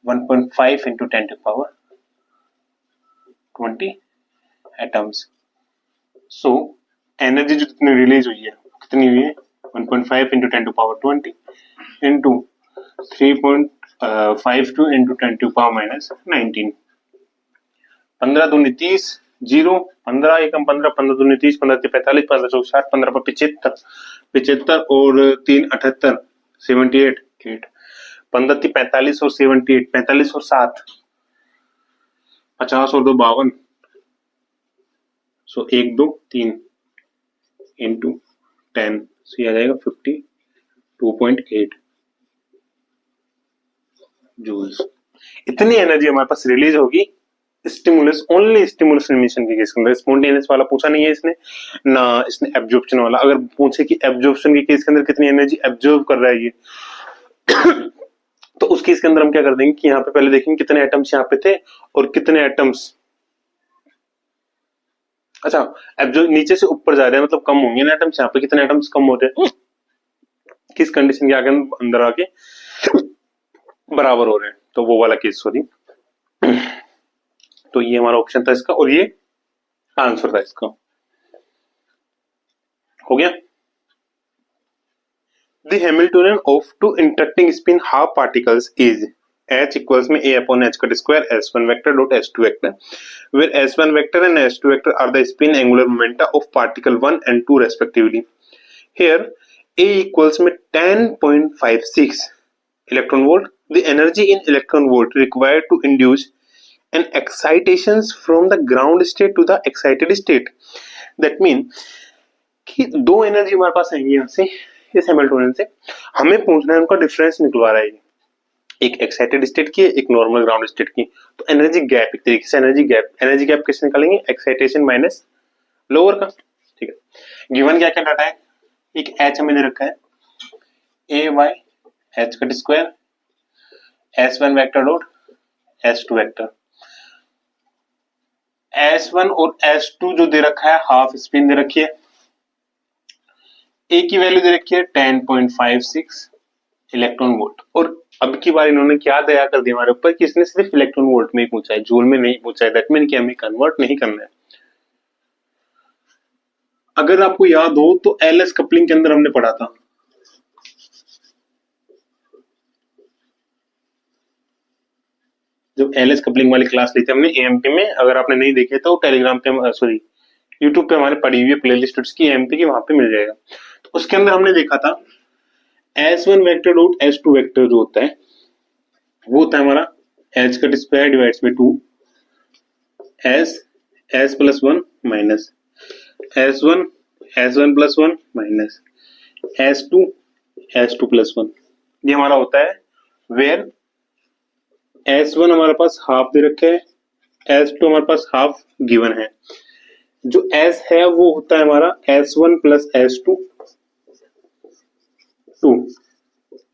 1.5 into 10⁻20 atoms. So energy जो जितनी रिलीज हुई है कितनी हुई है 1.5 इंटू 10⁻20 इंटू 3.52 इंटू 10⁻−19। 15 दूनी 30, 0, 15 एकम 15, 15 दूनी 30, 15 से 45, 15 चौक 60, 15 पर 75, 75 और 3 78, 78, 8, 15 थी 45 और 78, 45 और 7, 50 और 2 52, सो 1 2 3 इंटू 10, सो ये आ जाएगा 52.8 जूल्स। इतनी एनर्जी हमारे पास रिलीज होगी स्टिमुलस, ओनली स्टिमुलस इमिशन के केस के अंदर। स्पॉन्टेनियस वाला पूछा नहीं है इसने, ना इसने एब्जॉर्प्शन वाला। अगर पूछे कि एब्जॉर्प्शन के केस के अंदर कितनी एनर्जी एब्जॉर्ब कर रहा है ये तो उस केस के अंदर हम क्या कर देंगे कि यहाँ पे पहले देखेंगे कितने एटम्स यहाँ पे थे और कितने एटम्स, अच्छा एब्जॉर्ब नीचे से ऊपर जा रहे हैं, मतलब कम होंगे ना एटम्स, यहाँ पे कितने एटम्स कम हो रहे हैं, किस कंडीशन के आगे अंदर आके बराबर हो रहे हैं, तो वो वाला केस। सॉरी, तो ये हमारा ऑप्शन था इसका और ये आंसर था इसका। हो गया। The Hamiltonian of two interacting spin half particles is H equals में A upon H cut square S1 vector dot S2 vector, where S1 vector and S2 vector are the spin angular momenta of particle 1 and 2 respectively. Here A equals में 10.56 electron volt. The energy in electron volt required to induce an excitation from the ground state to the excited state. That means कि दो energy हमारे पास आएंगी यहाँ से इस Hamiltonian से, हमें पूछना है उनका डिफरेंस निकलवा रहा है, एक एक्साइटेड स्टेट की एक नॉर्मल ग्राउंड स्टेट की। तो एनर्जी गैप, एक तरीके से एनर्जी गैप कैसे निकालेंगे, एक्साइटेशन माइनस लोअर का। ठीक है, गिवन क्या क्या डाटा है, एक एच हमें दे रखा है a y h cut square S1 vector dot S2 vector. S1 और S2 जो दे रखा है हाफ स्पिन दे रखी है, ए की वैल्यू दे रखी है 10.56 इलेक्ट्रॉन वोल्ट। और अब की बार इन्होंने क्या दया कर दिया हमारे ऊपर कि इसने सिर्फ इलेक्ट्रॉन वोल्ट में ही पूछा है, जूल में नहीं पूछा है। दैट मीन कि हमें कन्वर्ट नहीं करना है। अगर आपको याद हो तो एलएस कपलिंग के अंदर हमने पढ़ा था, जब एलएस कपलिंग वाली क्लास ली थी हमने एएमपी में। अगर आपने नहीं देखे तो टेलीग्राम पे, सॉरी यूट्यूब पे हमारे पड़ी हुई है प्लेलिस्ट उसकी एएमपी की, वहां पे मिल जाएगा। तो उसके अंदर हमने देखा था S1 vector dot S2 vector जो होता है वो होता है हमारा H cut square divides bye 2 S plus 1 minus S1 plus 1 minus S2 plus 1। ये हमारा होता है वेयर S1 हमारे पास हाफ दे रखे है, S2 हमारे पास हाफ गिवन है। जो S है वो होता है हमारा S1 plus S2 2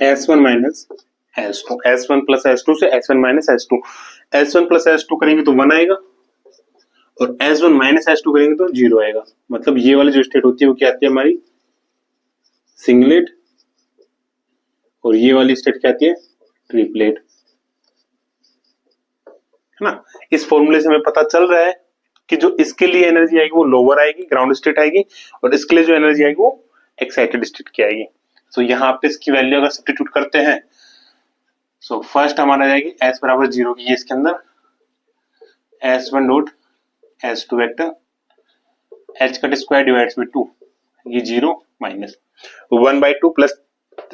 S1 minus S2, S1 plus S2 से S1 minus S2, S1 plus S2 करेंगे तो 1 आएगा और S1 माइनस S2 करेंगे तो 0 आएगा। मतलब ये वाली जो स्टेट होती है वो क्या आती है हमारी सिंगलेट, और ये वाली स्टेट क्या आती है ट्रिपलेट, है ना। इस फॉर्मूले से हमें पता चल रहा है कि जो इसके लिए एनर्जी आएगी वो लोअर आएगी, ग्राउंड स्टेट आएगी, और इसके लिए जो एनर्जी आएगी वो एक्साइटेड स्टेट की आएगी। तो यहाँ पे इसकी वैल्यू अगर सब्स्टिट्यूट करते हैं, सो फर्स्ट हमारा जाएगी S बराबर 0 की, इसके अंदर S1 dot S2 vector H cut square divides bye 2, ये 0 माइनस 1/2 प्लस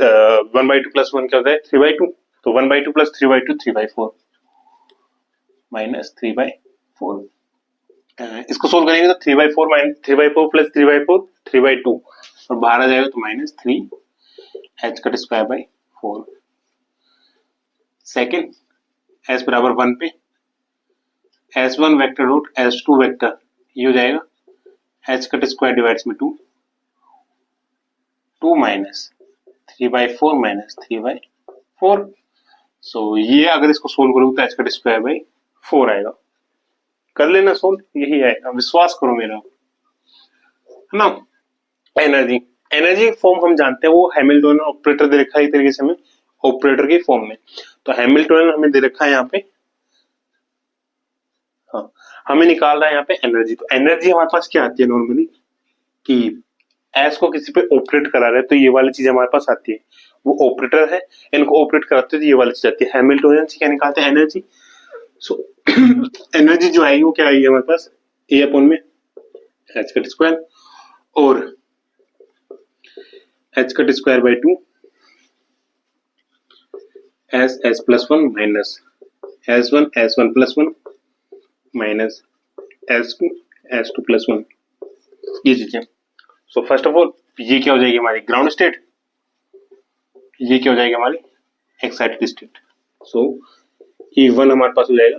1/2 प्लस 1 क्या होता है 3/2, तो 1/2 प्लस 3/2 3/4 माइनस 3/4। इसको सोल्व करेंगे तो 3/4 माइनस 3/4 प्लस 3/4 3/2 और बाहर आ जाएगा तो minus 3 H cut square by 4। Second S बराबर 1 पे S1 vector root S2 vector ये हो जाएगा एच कट स्क्वायर डिवाइड्स में 2 माइनस 3/4 माइनस 3/4। सो ये अगर इसको सोल्व करोगे तो एच कट स्क्वायर बाई 4 आएगा। कर लेना सोल्व, यही आएगा, विश्वास करो मेरा, है ना। एनर्जी फॉर्म हम जानते हैं, वो हैमिल्टन ऑपरेटर दे रखा है तरीके से हमें ऑपरेटर की फॉर्म में। तो हैमिल्टन हमें दे रखा है यहाँ पे, हाँ हमें निकाल रहा है यहाँ पे एनर्जी। तो एनर्जी हमारे पास क्या आती है नॉर्मली कि एस को किसी पे ऑपरेट करा रहे हैं तो ये वाली चीज हमारे पास आती है, वो ऑपरेटर है, इनको ऑपरेट कराते हैं तो ये वाली चीज आती है। हैमिल्टोनियन से क्या निकालते हैं एनर्जी। सो एनर्जी जो आएगी वो क्या आएगी हमारे पास ए अपॉन में एच कट स्क्वायर और H cut square by 2 S plus 1 minus S1 plus 1 minus S2 plus 1, ये चीजें। सो फर्स्ट ऑफ ऑल ये क्या हो जाएगी हमारी ग्राउंड स्टेट, ये क्या हो जाएगी हमारी एक्साइटेड स्टेट। सो E1 हमारे पास हो जाएगा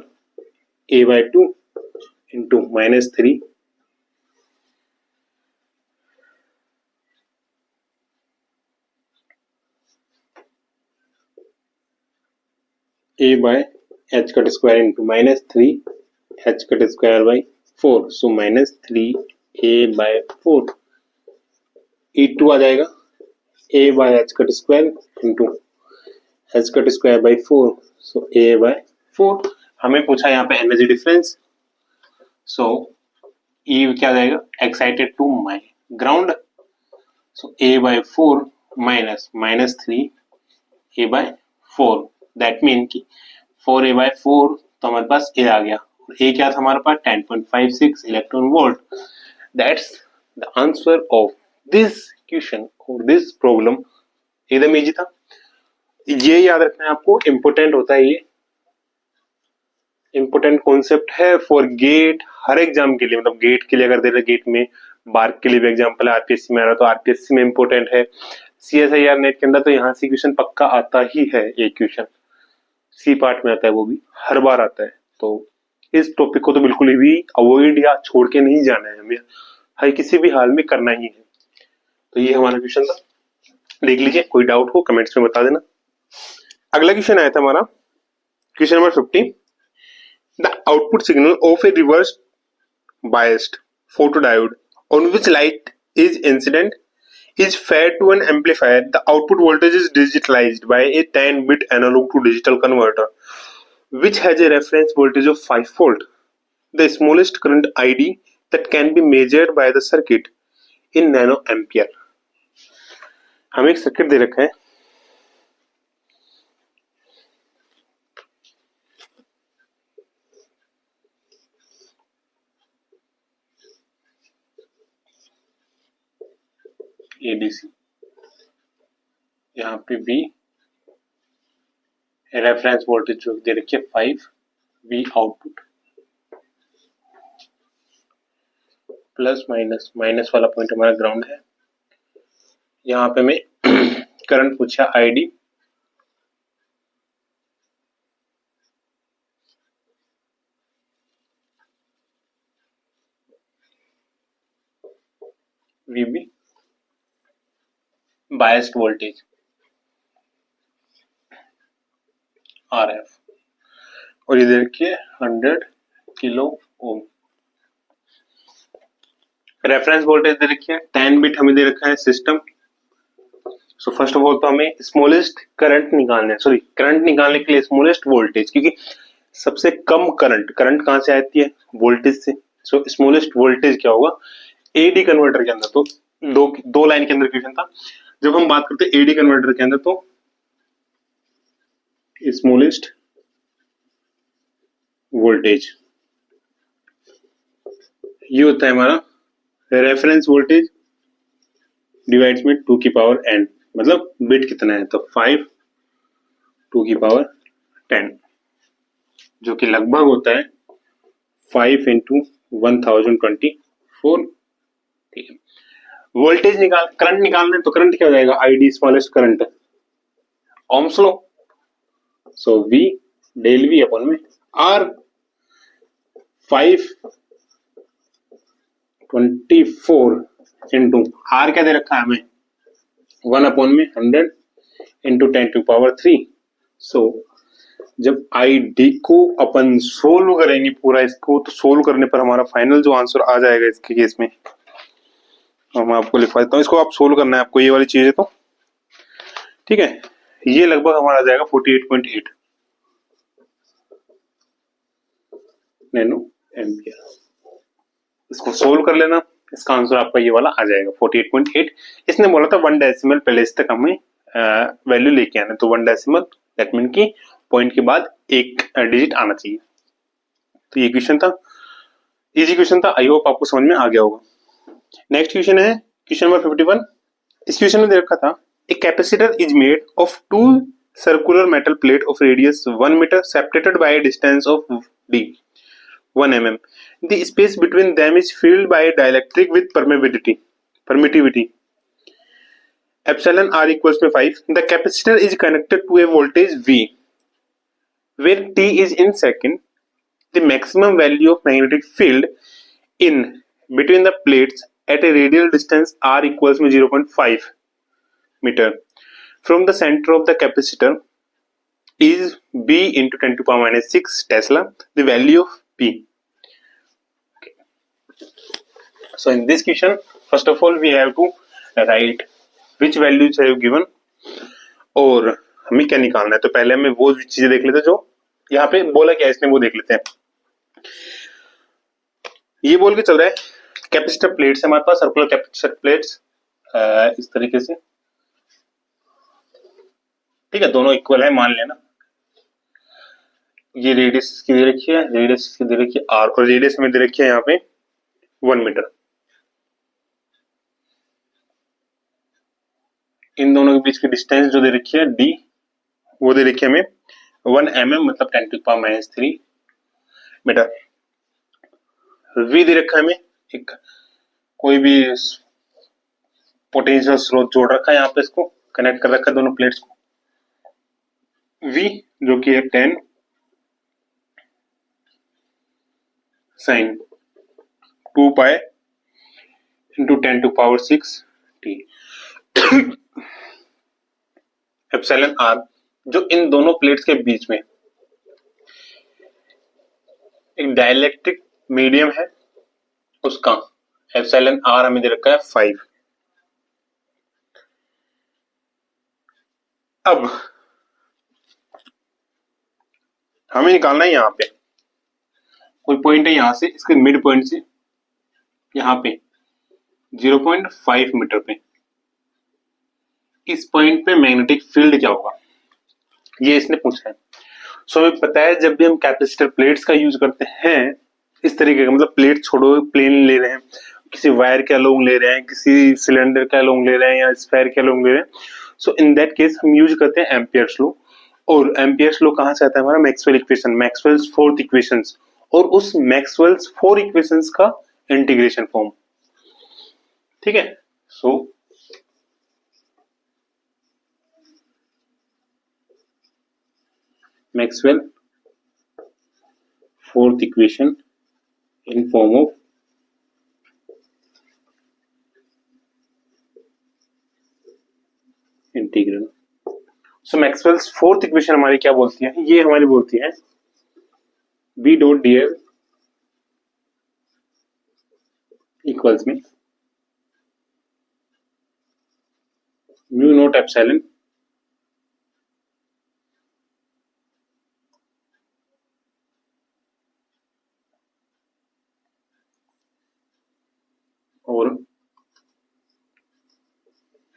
A/2 into -3 A/h cut square into -3 h cut square by 4। So -3A/4। E2 आ जाएगा A/h cut square into h cut square by 4। So A/4। हमें पूछा यहाँ पे एनर्जी डिफरेंस। सो E क्या जाएगा excited to my ground. So A/4 minus -3 A/4, that mean कि 4A/4 तो हमारे पास A आ गया। A क्या था हमारे पास 10.56 electron volt. That's the answer of this question और दिस प्रॉब्लम। एकदम इजी था, ये याद रखना है आपको, इंपोर्टेंट होता है, ये इंपोर्टेंट कॉन्सेप्ट है फॉर गेट, हर एग्जाम के लिए। मतलब गेट के लिए अगर दे रहे गेट में, बार्क के लिए भी एग्जाम्पल है, आरपीएससी में आ रहा तो आरपीएससी में इंपोर्टेंट है, सीएसआईआर नेट के अंदर तो यहाँ से क्वेश्चन पक्का आता ही है। एक क्वेश्चन सी पार्ट में आता है, वो भी हर बार आता है। तो इस टॉपिक को तो बिल्कुल भी अवॉइड या छोड़ के नहीं जाना है, हमें हर किसी भी हाल में करना ही है। तो ये हमारा क्वेश्चन था, देख लीजिए, कोई डाउट हो कमेंट्स में बता देना। अगला क्वेश्चन आया था हमारा question number 50। The output signal of a reverse biased photodiode on which light is incident is fed to an amplifier. The output voltage is digitalized by a 10-bit analog to digital converter which has a reference voltage of 5 volt. The smallest current ID that can be measured by the circuit in nanoampere. हमें एक circuit दे रखा है, ADC, यहाँ पे भी reference voltage जो दे रखी है 5 V output, plus minus, minus वाला पॉइंट हमारा ग्राउंड है। यहाँ पे मैं करंट पूछा ID, VB, biased voltage RF, और ये देखिए 100 किलो ओम। रेफरेंस वोल्टेज दे रखी है, 10 बिट हमें दे रखा है system. So first of all तो हमें स्मॉलेस्ट करंट निकालने के लिए स्मॉलेस्ट वोल्टेज, क्योंकि सबसे कम करंट कहां से आती है, वोल्टेज से। सो स्मॉलेस्ट वोल्टेज क्या होगा एडी कन्वर्टर के अंदर। तो दो लाइन के अंदर क्वेश्चन था, जब हम बात करते हैं एडी कन्वर्टर के अंदर तो स्मॉलेस्ट वोल्टेज ये होता है हमारा रेफरेंस वोल्टेज डिवाइड्स में 2 की पावर n, मतलब बिट कितना है तो 5 2 की पावर 10, जो कि लगभग होता है 5 इंटू 1024। ठीक है, वोल्टेज करंट निकालना है तो करंट क्या हो जाएगा ID smallest current, ohm's law. So V del v upon में आर 524 इंटू आर क्या दे रखा है हमें 1/100 इंटू 10⁻3। सो जब आई डी को अपन सोल्व करेंगे पूरा इसको, तो सोल्व करने पर हमारा फाइनल जो आंसर आ जाएगा इसके केस में, मैं आपको लिखवा देता हूँ। इसको आप सोल्व करना है आपको, ये वाली चीज है तो ठीक है। ये लगभग हमारा आ जाएगा 48.8 नैनो एम्पियर। इसको सोल्व कर लेना, इसका आंसर आपका ये वाला आ जाएगा 48.8। इसने बोला था 1 डेसिमल प्लेस तक हमें वैल्यू लेके आना, तो 1 डेसिमल दैट मीन की पॉइंट के बाद एक डिजिट आना चाहिए। तो ये क्वेश्चन था, इजी क्वेश्चन था, आई होप आपको समझ में आ गया होगा। नेक्स्ट क्वेश्चन है क्वेश्चन नंबर 51। इस क्वेश्चन में दे रखा था a capacitor is made of 2 circular metal plate of radius 1 meter separated by a distance of d 1 mm. The space between them is filled by a dielectric with permittivity epsilon r equals to 5. The capacitor is connected to a voltage V where t is in second. The maximum value of magnetic field in between the plates at a radial distance r equals to 0.5 meter from the center of the capacitor is B into 10⁻⁻6 Tesla, the value of P. Okay. So in this question, first of all we have to write which values have given और हमें क्या निकालना है। तो पहले हमें वो चीजें देख लेते हैं जो यहाँ पे बोला क्या है इसने, वो देख लेते हैं। ये बोल के चल रहा है कैपेसिटर प्लेट्स हमारे पास, सर्कुलर कैपेसिटर प्लेट्स इस तरीके से, ठीक है, दोनों इक्वल है मान लेना। ये रेडियस इसकी दे रखी है, रेडियस इसकी दे रखी है आर, और रेडियस में दे रखी है यहाँ पे 1 मीटर। इन दोनों के बीच की डिस्टेंस जो दे रखी है डी, वो दे रखी है हमें 1 mm मतलब 10⁻³ मीटर। वी दे रखा है हमें एक कोई भी पोटेंशियल स्रोत जोड़ रखा है यहाँ पे, इसको कनेक्ट कर रखा है दोनों प्लेट्स को। V जो कि है 10 sin 2 pi into 10⁻⁶ t epsilon r जो इन दोनों प्लेट्स के बीच में एक डाइलेक्ट्रिक मीडियम है, उसका एप्सिलॉन r हमें दे रखा है 5। अब हमें निकालना है यहाँ पे कोई पॉइंट है, यहाँ से इसके मिड पॉइंट से यहाँ पे 0.5 मीटर पे, इस पॉइंट पे मैग्नेटिक फील्ड क्या होगा, ये इसने पूछा है। सो हमें पता है जब भी हम कैपेसिटर प्लेट्स का यूज करते हैं इस तरीके का, मतलब प्लेट छोड़ो प्लेन ले रहे हैं, किसी वायर के अलोंग ले रहे हैं, किसी सिलेंडर के अलोंग ले रहे हैं, या स्फेयर के अलोंग ले रहे हैं, सो इन दैट केस हम यूज करते हैं एम्पियर्स लॉ। और एम्पियर्स लॉ कहां से आता है हमारा, Maxwell equation, Maxwell's 4th equations, और उस मैक्सवेल्स 4 इक्वेशंस का इंटीग्रेशन फॉर्म, ठीक है। So Maxwell 4th equation in form of integral. So Maxwell's 4th equation हमारी क्या बोलती है, ये हमारी बोलती है B डॉट dl इक्वल्स में म्यू नॉट एप्सिलॉन और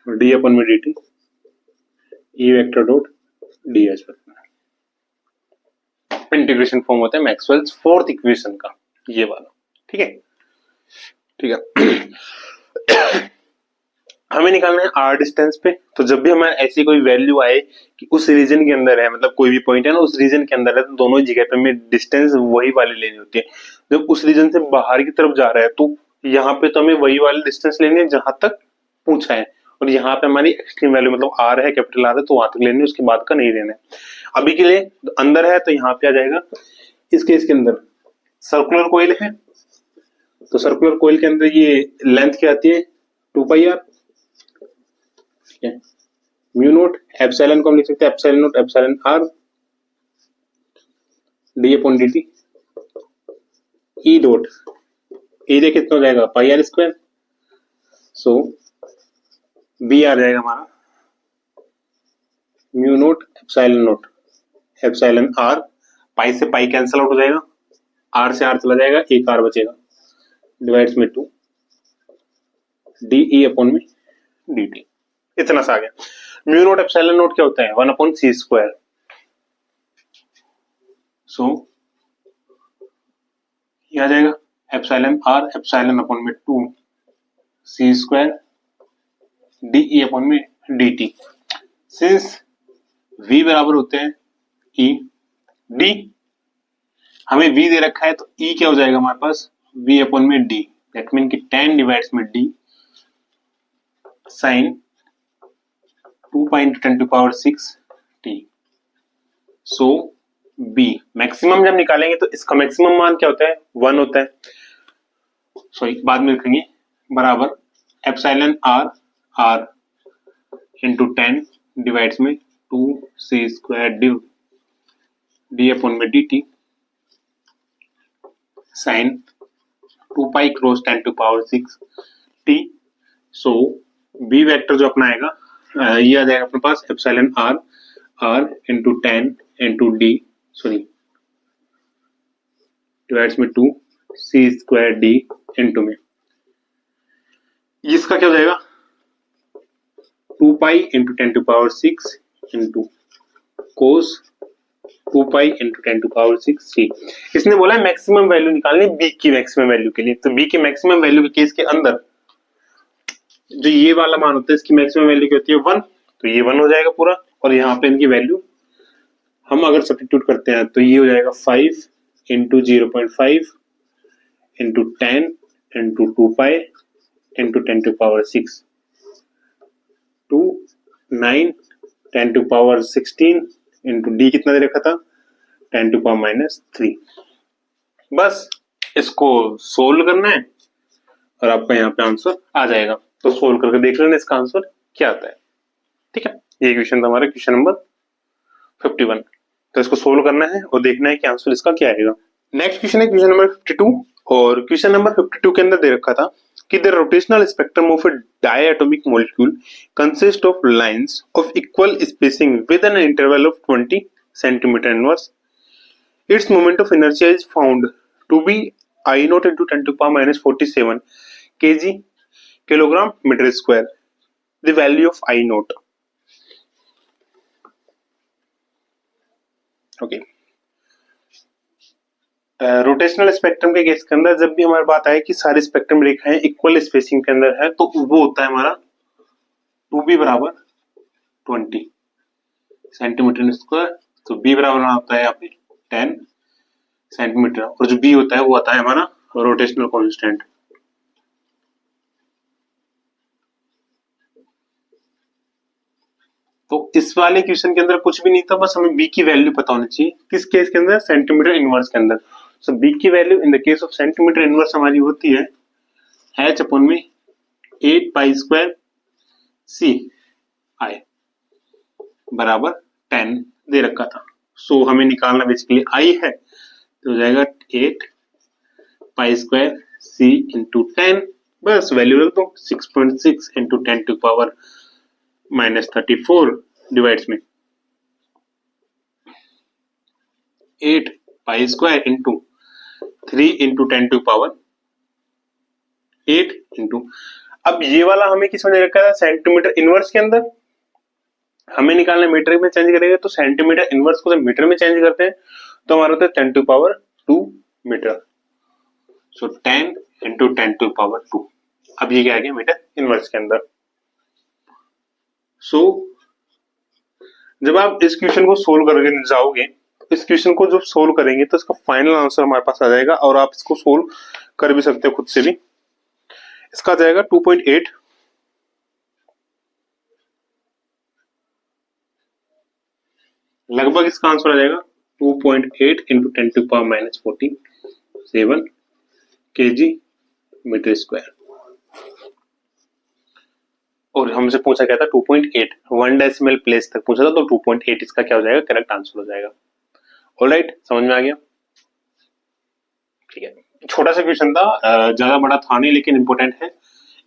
d अपन में dt E vector dot ds integration form होता है मैक्सवेल्स 4th इक्वेशन का, ये वाला, ठीक है, ठीक है। हमें निकालना है r डिस्टेंस पे। तो जब भी हमारे ऐसी कोई वैल्यू आए कि उस रीजन के अंदर है, मतलब कोई भी पॉइंट है ना उस रीजन के अंदर है, तो दोनों जगह पे हमें डिस्टेंस वही वाली लेनी होती है। जब उस रीजन से बाहर की तरफ जा रहा है तो यहाँ पे तो हमें वही वाली डिस्टेंस लेनी है जहां तक पूछा है, और यहाँ पे हमारी एक्सट्रीम वैल्यू मतलब आर है, कैपिटल आर है, तो वहां तक लेने, उसके बाद का नहीं लेना है। अभी के लिए अंदर है तो यहाँ पे आ जाएगा। इस केस के अंदर सर्कुलर कोइल है, तो सर्कुलर कोइल के अंदर ये लेंथ क्या आती है 2πr, ठीक है। म्यू नोट एप्सिलॉन को हम लिख सकते हैं epsilon note epsilon R D upon d T. E dot area कितना हो जाएगा पाई आर स्क्वायर, सो बी आ जाएगा हमारा म्यू नोट एप्सिलॉन आर, पाई से पाई कैंसिल आउट हो जाएगा, आर से आर चला जाएगा, एक आर बचेगा, डिवाइड्स में 2 डी ई अपॉन में डी टी। इतना सा आ गया। म्यू नोट एप्सिलॉन नोट क्या होता है 1 अपॉन सी स्क्वायर, सो ये आ जाएगा एप्सिलॉन आर एप्सिलॉन अपॉन में 2 सी स्क्वायर डी ई अपॉन में डी टी। सिंस v बराबर होते हैं e d, हमें v दे रखा है तो e क्या हो जाएगा हमारे पास v अपॉन में d, दैट मीन कि 10 डिवाइड्स में d sine 2 pi into 10 to power 6 t। So b maximum जब निकालेंगे तो इसका मैक्सिमम मान क्या होता है 1 होता है, सॉरी बाद में लिखेंगे, बराबर एप्सिलॉन r इंटू 10 डिवाइड्स में 2 c स्क्वायर डी अपॉन में D t sine 2 pi cross 10 to power 6 t। So b vector जो अपना आएगा ये आ जाएगा अपने पास epsilon r into 10 into d sorry divides में 2 c स्क्वायर डी इंटू में इसका क्या हो जाएगा 2 pi into 10 to power 6 into cos 2 pi into 10 to power 6 c। इसने बोला है मैक्सिमम वैल्यू निकालनी b की मैक्सिमम वैल्यू के लिए, तो b की मैक्सिमम वैल्यू के केस के अंदर जो ये वाला मान होता है इसकी मैक्सिमम वैल्यू क्या होती है 1, तो ये 1 हो जाएगा पूरा, और यहाँ पे इनकी वैल्यू हम अगर सब्स्टिट्यूट करते हैं तो ये हो जाएगा 5 into 0.5 into 10 into 2 pi into 10 to power 6 2 9 10 to power 16 into D कितना दे रखा था 10 टू पावर -3। बस इसको सोल्व करना है और आपका यहाँ पे आंसर आ जाएगा, तो सोल्व करके देख लेना इसका आंसर क्या आता है, ठीक है। ये क्वेश्चन था हमारा क्वेश्चन नंबर 51, तो इसको सोल्व करना है और देखना है कि आंसर इसका क्या आएगा। नेक्स्ट क्वेश्चन है क्वेश्चन नंबर 52, और क्वेश्चन नंबर 52 के अंदर दे रखा था कि the rotational spectrum of a diatomic molecule consist of lines of equal spacing with an interval of 20 centimetre inverse. Its moment of inertia is found to be I naught into 10 to power -47 kg kilogram meter square. The value of I naught. Okay. Rotational spectrum के case के अंदर जब भी हमारी बात आए कि सारी स्पेक्ट्रम रेखाएं इक्वल स्पेसिंग के अंदर है तो वो होता है हमारा 2b बराबर 20 सेंटीमीटर स्क्वायर, तो b बराबर होता है यहाँ पे 10 सेंटीमीटर, और जो b होता है वो आता है हमारा रोटेशनल कांस्टेंट। तो इस वाले क्वेश्चन के अंदर कुछ भी नहीं था, बस हमें b की वैल्यू पता होनी चाहिए, किस केस के अंदर सेंटीमीटर इनवर्स के अंदर। सो b की value in the case of centimetre inverse हमारी होती है h अपॉन में 8 पाई स्क्वायर c i बराबर 10 दे रखा था। सो हमें निकालना बेसिकली i है, तो हो जाएगा 8 पाई स्क्वायर c इंटू 10, बस वैल्यू रख दो 6.6 इंटू 10 टू पावर -34 डिवाइड्स में 8 pi square into 3 into 10 to power 8 into, अब ये वाला हमें किस में दे रखा है सेंटीमीटर इनवर्स के अंदर, हमें निकालना मीटर में चेंज करेंगे तो सेंटीमीटर इनवर्स को जब मीटर में चेंज करते हैं तो हमारा होता है 10 to power 2 metre. So 10 into 10 to power 2, अब ये क्या आ गया मीटर इनवर्स के अंदर। सो जब आप इस क्वेश्चन को सोल्व करके जाओगे, इस क्वेश्चन को जब सोल्व करेंगे तो इसका फाइनल आंसर हमारे पास आ जाएगा, और आप इसको सोल्व कर भी सकते हो खुद से भी। इसका आ जाएगा 2.8 लगभग इसका आंसर आ जाएगा 2.8 इंटू 10⁻⁻47 kg मीटर स्क्वायर। और हमसे पूछा गया था 2.8, 1 डेसिमल प्लेस तक पूछा था, तो 2.8 इसका क्या हो जाएगा, करेक्ट आंसर हो जाएगा। ऑलराइट, समझ में आ गया? ठीक है, छोटा सा क्वेश्चन था, ज्यादा बड़ा था नहीं, लेकिन इंपॉर्टेंट है।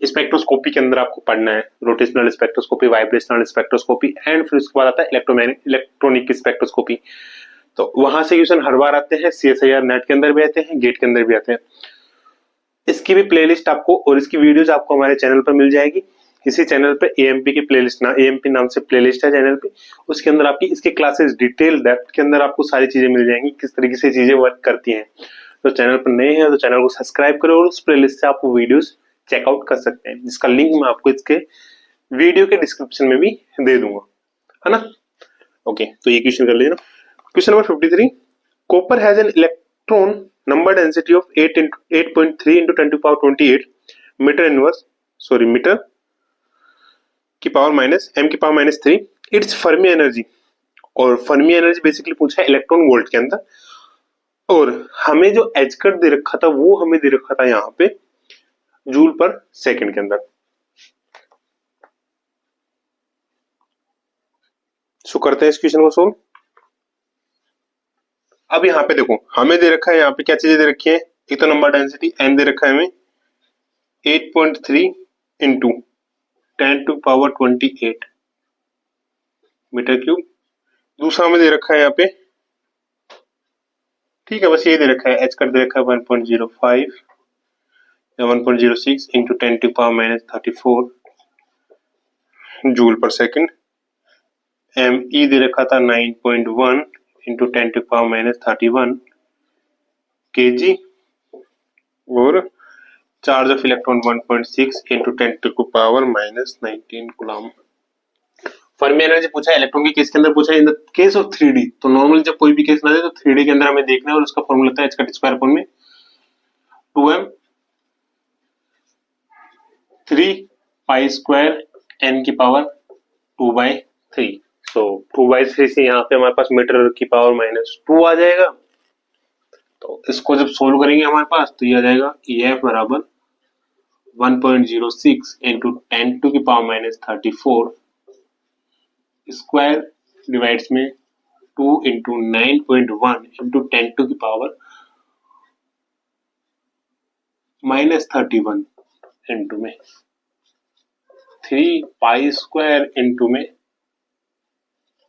स्पेक्ट्रोस्कोपी के अंदर आपको पढ़ना है rotational spectroscopy, vibrational spectroscopy and फिर उसके बाद आता है इलेक्ट्रॉनिक स्पेक्ट्रोस्कोपी। तो वहां से क्वेश्चन हर बार आते हैं, CSIR नेट के अंदर भी आते हैं, गेट के अंदर भी आते हैं। इसकी भी प्लेलिस्ट आपको और इसकी वीडियोज आपको हमारे चैनल पर मिल जाएगी। इसी चैनल पे AMP की प्लेलिस्ट AMP नाम से प्लेलिस्ट है चैनल पे, उसके अंदर आपकी इसके क्लासेस डिटेल डेप्थ के अंदर आपको सारी चीजें मिल जाएंगी, किस तरीके से चीजें वर्क करती हैं। तो चैनल पर नए हैं तो चैनल को सब्सक्राइब करो और उस प्लेलिस्ट से आप वीडियोस चेकआउट कर सकते हैं, जिसका लिंक मैं आपको इसके वीडियो के डिस्क्रिप्शन में भी दे दूंगा, है ना। ओके, तो ये क्वेश्चन कर लीजिए। Question number 53, copper has an electron number density of 8.3 into 10⁻28 metre की पावर माइनस m की पावर -3 इट्स फर्मी एनर्जी। और फर्मी एनर्जी बेसिकली पूछा है इलेक्ट्रॉन वोल्ट के अंदर, और हमें जो एच कट दे रखा था वो हमें दे रखा था यहाँ पे जूल पर सेकंड के अंदर। सो करते हैं इस क्वेश्चन को सोल्व। अब यहाँ पे देखो, हमें दे रखा है यहाँ पे क्या चीजें दे रखी है, एक तो नंबर डेंसिटी n दे रखा है हमें 8.3 इंटू 10⁻28 मीटर क्यूब। दूसरा हमें दे रखा है यहाँ पे, ठीक है, बस ये दे रखा है, एच कट दे रखा है 1.05 या 1.06 इंटू 10⁻34 जूल पर सेकंड। ME दे रखा था 9.1 इंटू 10⁻31 kg, और charge of electron 1.6 into 10⁻⁻19 coulomb. Fermi energy पूछा है इलेक्ट्रॉन के केस के अंदर, पूछा है इन द केस ऑफ 3D। तो नॉर्मली जब कोई भी केस ना दे तो 3D के अंदर हमें देखना है, और उसका फॉर्मूला होता है h का स्क्वायर अपॉन में 2m 3 पाई स्क्वायर n की पावर 2/3। सो 2/3 से यहाँ पे हमारे पास मीटर की पावर -2 आ जाएगा। तो इसको जब सोल्व करेंगे हमारे पास तो ये आ जाएगा EF बराबर 1.06 इंटू 10⁻34 स्क्वायर डिवाइड्स में 2 इंटू 9.1 इंटू 10⁻31 इंटू में 3 पाई स्क्वायर इंटू में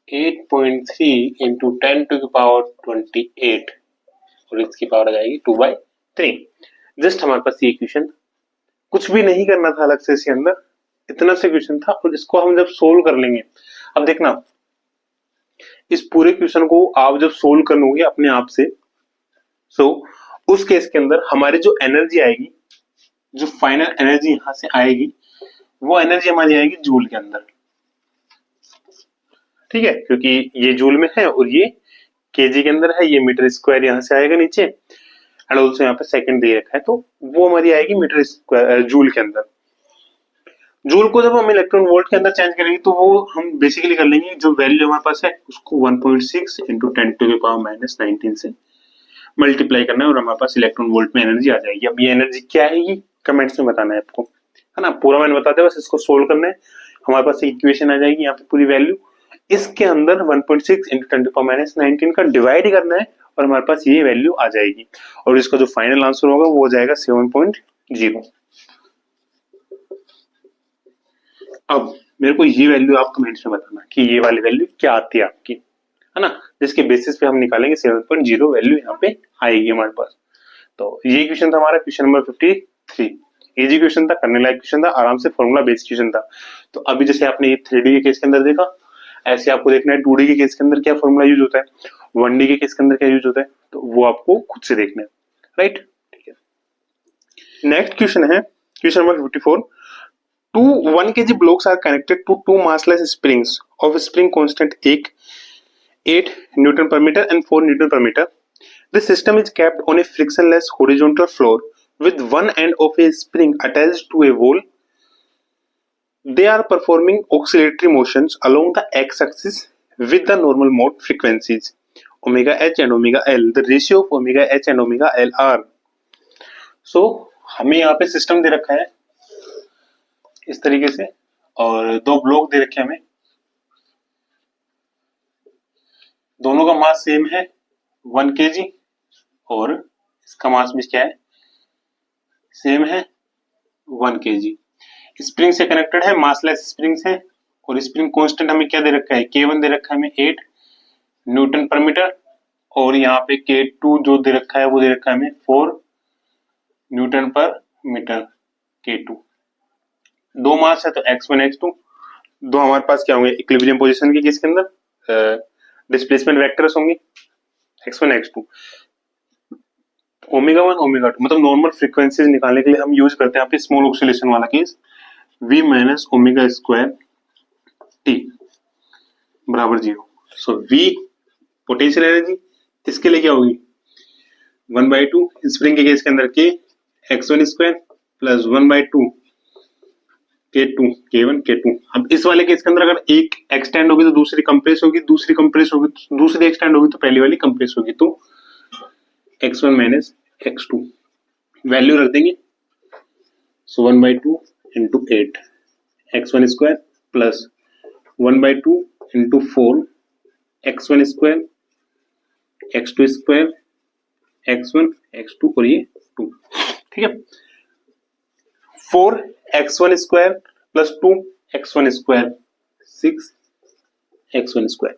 8.3 इंटू 10⁻28 और इसकी पावर आ जाएगी 2/3। जस्ट हमारे पास ये क्वेश्चन, कुछ भी नहीं करना था अलग से इसके अंदर, इतना से क्वेश्चन था, और इसको हम जब सोल्व कर लेंगे, अब देखना इस पूरे क्वेश्चन को आप जब सोल्व कर लोगे अपने आप से, सो उस केस के अंदर हमारी जो एनर्जी आएगी, जो फाइनल एनर्जी यहां से आएगी, वो एनर्जी हमारी आएगी जूल के अंदर, ठीक है, क्योंकि ये जूल में है और ये केजी के अंदर है, ये मीटर स्क्वायर यहां से आएगा नीचे, एंड ऑल्सो यहाँ पे सेकंड दे रखा है, तो वो हमारी आएगी मीटर स्क्वायर जूल के अंदर। जूल को जब हम इलेक्ट्रॉन वोल्ट के अंदर चेंज करेंगे तो वो हम बेसिकली कर लेंगे, जो वैल्यू हमारे पास है उसको 1.6 इंटू 10⁻⁻19 से मल्टीप्लाई करना है, और हमारे पास इलेक्ट्रॉन वोल्ट में एनर्जी आ जाएगी। अब ये एनर्जी क्या है ये कमेंट्स में बताना है आपको, है ना, पूरा मैंने बता दिया, बस इसको सोल्व करना है। हमारे पास इक्वेशन आ जाएगी यहाँ पे पूरी वैल्यू, इसके अंदर 1.6 इंटू 10⁻19 का डिवाइड करना है और हमारे पास ये वैल्यू आ जाएगी, और इसका जो फाइनल आंसर होगा वो हो जाएगा 7.0। अब मेरे को ये वैल्यू आप कमेंट्स में बताना कि ये वाली वैल्यू क्या आती है आपकी, है ना, जिसके बेसिस पे हम निकालेंगे 7.0 वैल्यू यहाँ पे आएगी हमारे पास। तो ये क्वेश्चन था हमारा क्वेश्चन नंबर 53। इजी क्वेश्चन था, करने लायक क्वेश्चन था, आराम से फॉर्मूला बेस्ड क्वेश्चन था। तो अभी जैसे आपने ये 3D के केस के अंदर देखा, ऐसे आपको देखना है 2D के केस के अंदर क्या फॉर्मूला यूज होता है, 1D के केस के अंदर क्या यूज होता है, तो वो आपको खुद से देखना है, राइट। ठीक है, नेक्स्ट क्वेश्चन है question number 54। 2 1 kg blocks are connected to 2 massless springs of spring constant 8 Newton per meter and 4 Newton per meter. This system is kept on a frictionless horizontal floor with one end of a spring attached to a wall. They are performing oscillatory motions along the x-axis with the normal mode frequencies omega h and omega l. The ratio of omega h and omega l are. So हमें यहाँ पे system दे रखा है इस तरीके से और दो ब्लॉक दे रखे हैं हमें, दोनों का मास सेम है 1 kg और इसका मास भी क्या है सेम है 1 kg। स्प्रिंग से कनेक्टेड है, मासलेस स्प्रिंग से, और स्प्रिंग कांस्टेंट हमें क्या दे रखा है K1 दे रखा है हमें 8 न्यूटन पर मीटर, और यहाँ पे K2 जो दे रखा है वो दे रखा है हमें 4 न्यूटन पर मीटर K2। दो मास है तो x1 x2, दो हमारे पास क्या होंगे इक्विलिब्रियम पोजीशन के किसके अंदर डिस्प्लेसमेंट वेक्टर्स होंगे x1 x2। ओमेगा 1 ओमेगा 2 मतलब नॉर्मल फ्रीक्वेंसीज निकालने के लिए हम यूज करते हैं यहाँ पे स्मॉल ऑक्सीलेशन वाला case v minus omega square t बराबर 0। सो v पोटेंशियल एनर्जी, इसके लिए क्या होगी 1/2 स्प्रिंग के केस के अंदर k x1 square plus 1/2 K2 K1 K2। अब इस वाले केस के अंदर अगर एक एक्सटेंड होगी तो दूसरी कंप्रेस होगी, दूसरी कंप्रेस होगी तो दूसरी एक्सटेंड होगी तो पहली वाली कंप्रेस होगी, तो x1 माइनस x2 वैल्यू रख देंगे। सो 1/2 into 8 x1 square plus 1/2 into 4 x1 square x2 square x1 x2 और ये 2, ठीक है। 4 x1 square plus 2 x1 square 6 x1 square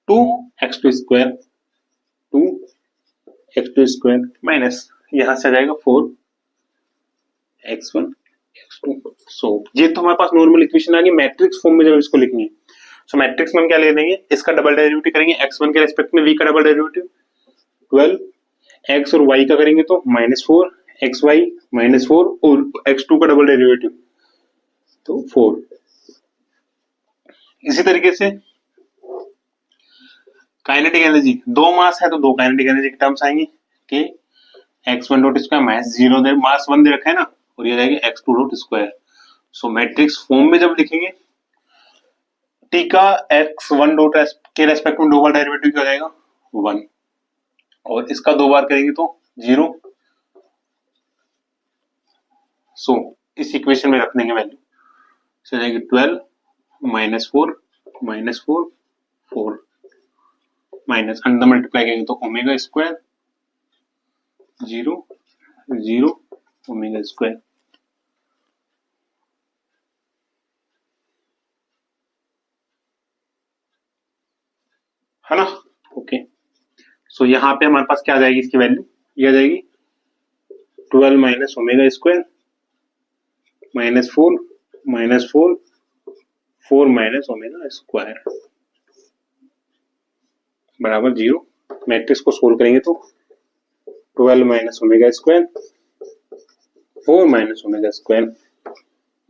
2 x2 square 2 x2 square minus यहां से आ जाएगा 4 x1 x2। सो ये तो हमारे पास नॉर्मल इक्वेशन आ गई मैट्रिक्स फॉर्म में जब इसको लिखनी है। सो मैट्रिक्स में हम क्या ले लेंगे, इसका डबल डेरिवेटिव करेंगे x1 के रेस्पेक्ट में, v का डबल डेरिवेटिव 12 x और y का करेंगे तो -4 xy -4 और x2 का डबल डेरिवेटिव तो 4। इसी तरीके से काइनेटिक एनर्जी, दो मास है तो दो काइनेटिक एनर्जी की टर्म्स आएंगी कि x1 डॉट स्क्वायर माइनस 0 दे मास 1 दे रखा है ना, और ये जाएगी x2 डॉट स्क्वायर। सो मैट्रिक्स फॉर्म में जब लिखेंगे t का x1 डॉट के रेस्पेक्ट में दो बार डेरिवेटिव क्या हो जाएगा 1, और इसका दो बार करेंगे तो 0। सो इस इक्वेशन में रख देंगे वैल्यू, सो जाएगी 12 -4 -4 4 माइनस अंडर मल्टीप्लाई करेंगे तो ओमेगा स्क्वायर 0 0 ओमेगा स्क्वायर। है ना, ओके। सो यहाँ पे हमारे पास क्या आ जाएगी इसकी वैल्यू, ये आ जाएगी 12 minus omega square -4 -4 4 minus omega square बराबर 0। मैट्रिक्स को सोल्व करेंगे तो 12 minus omega square 4 minus omega square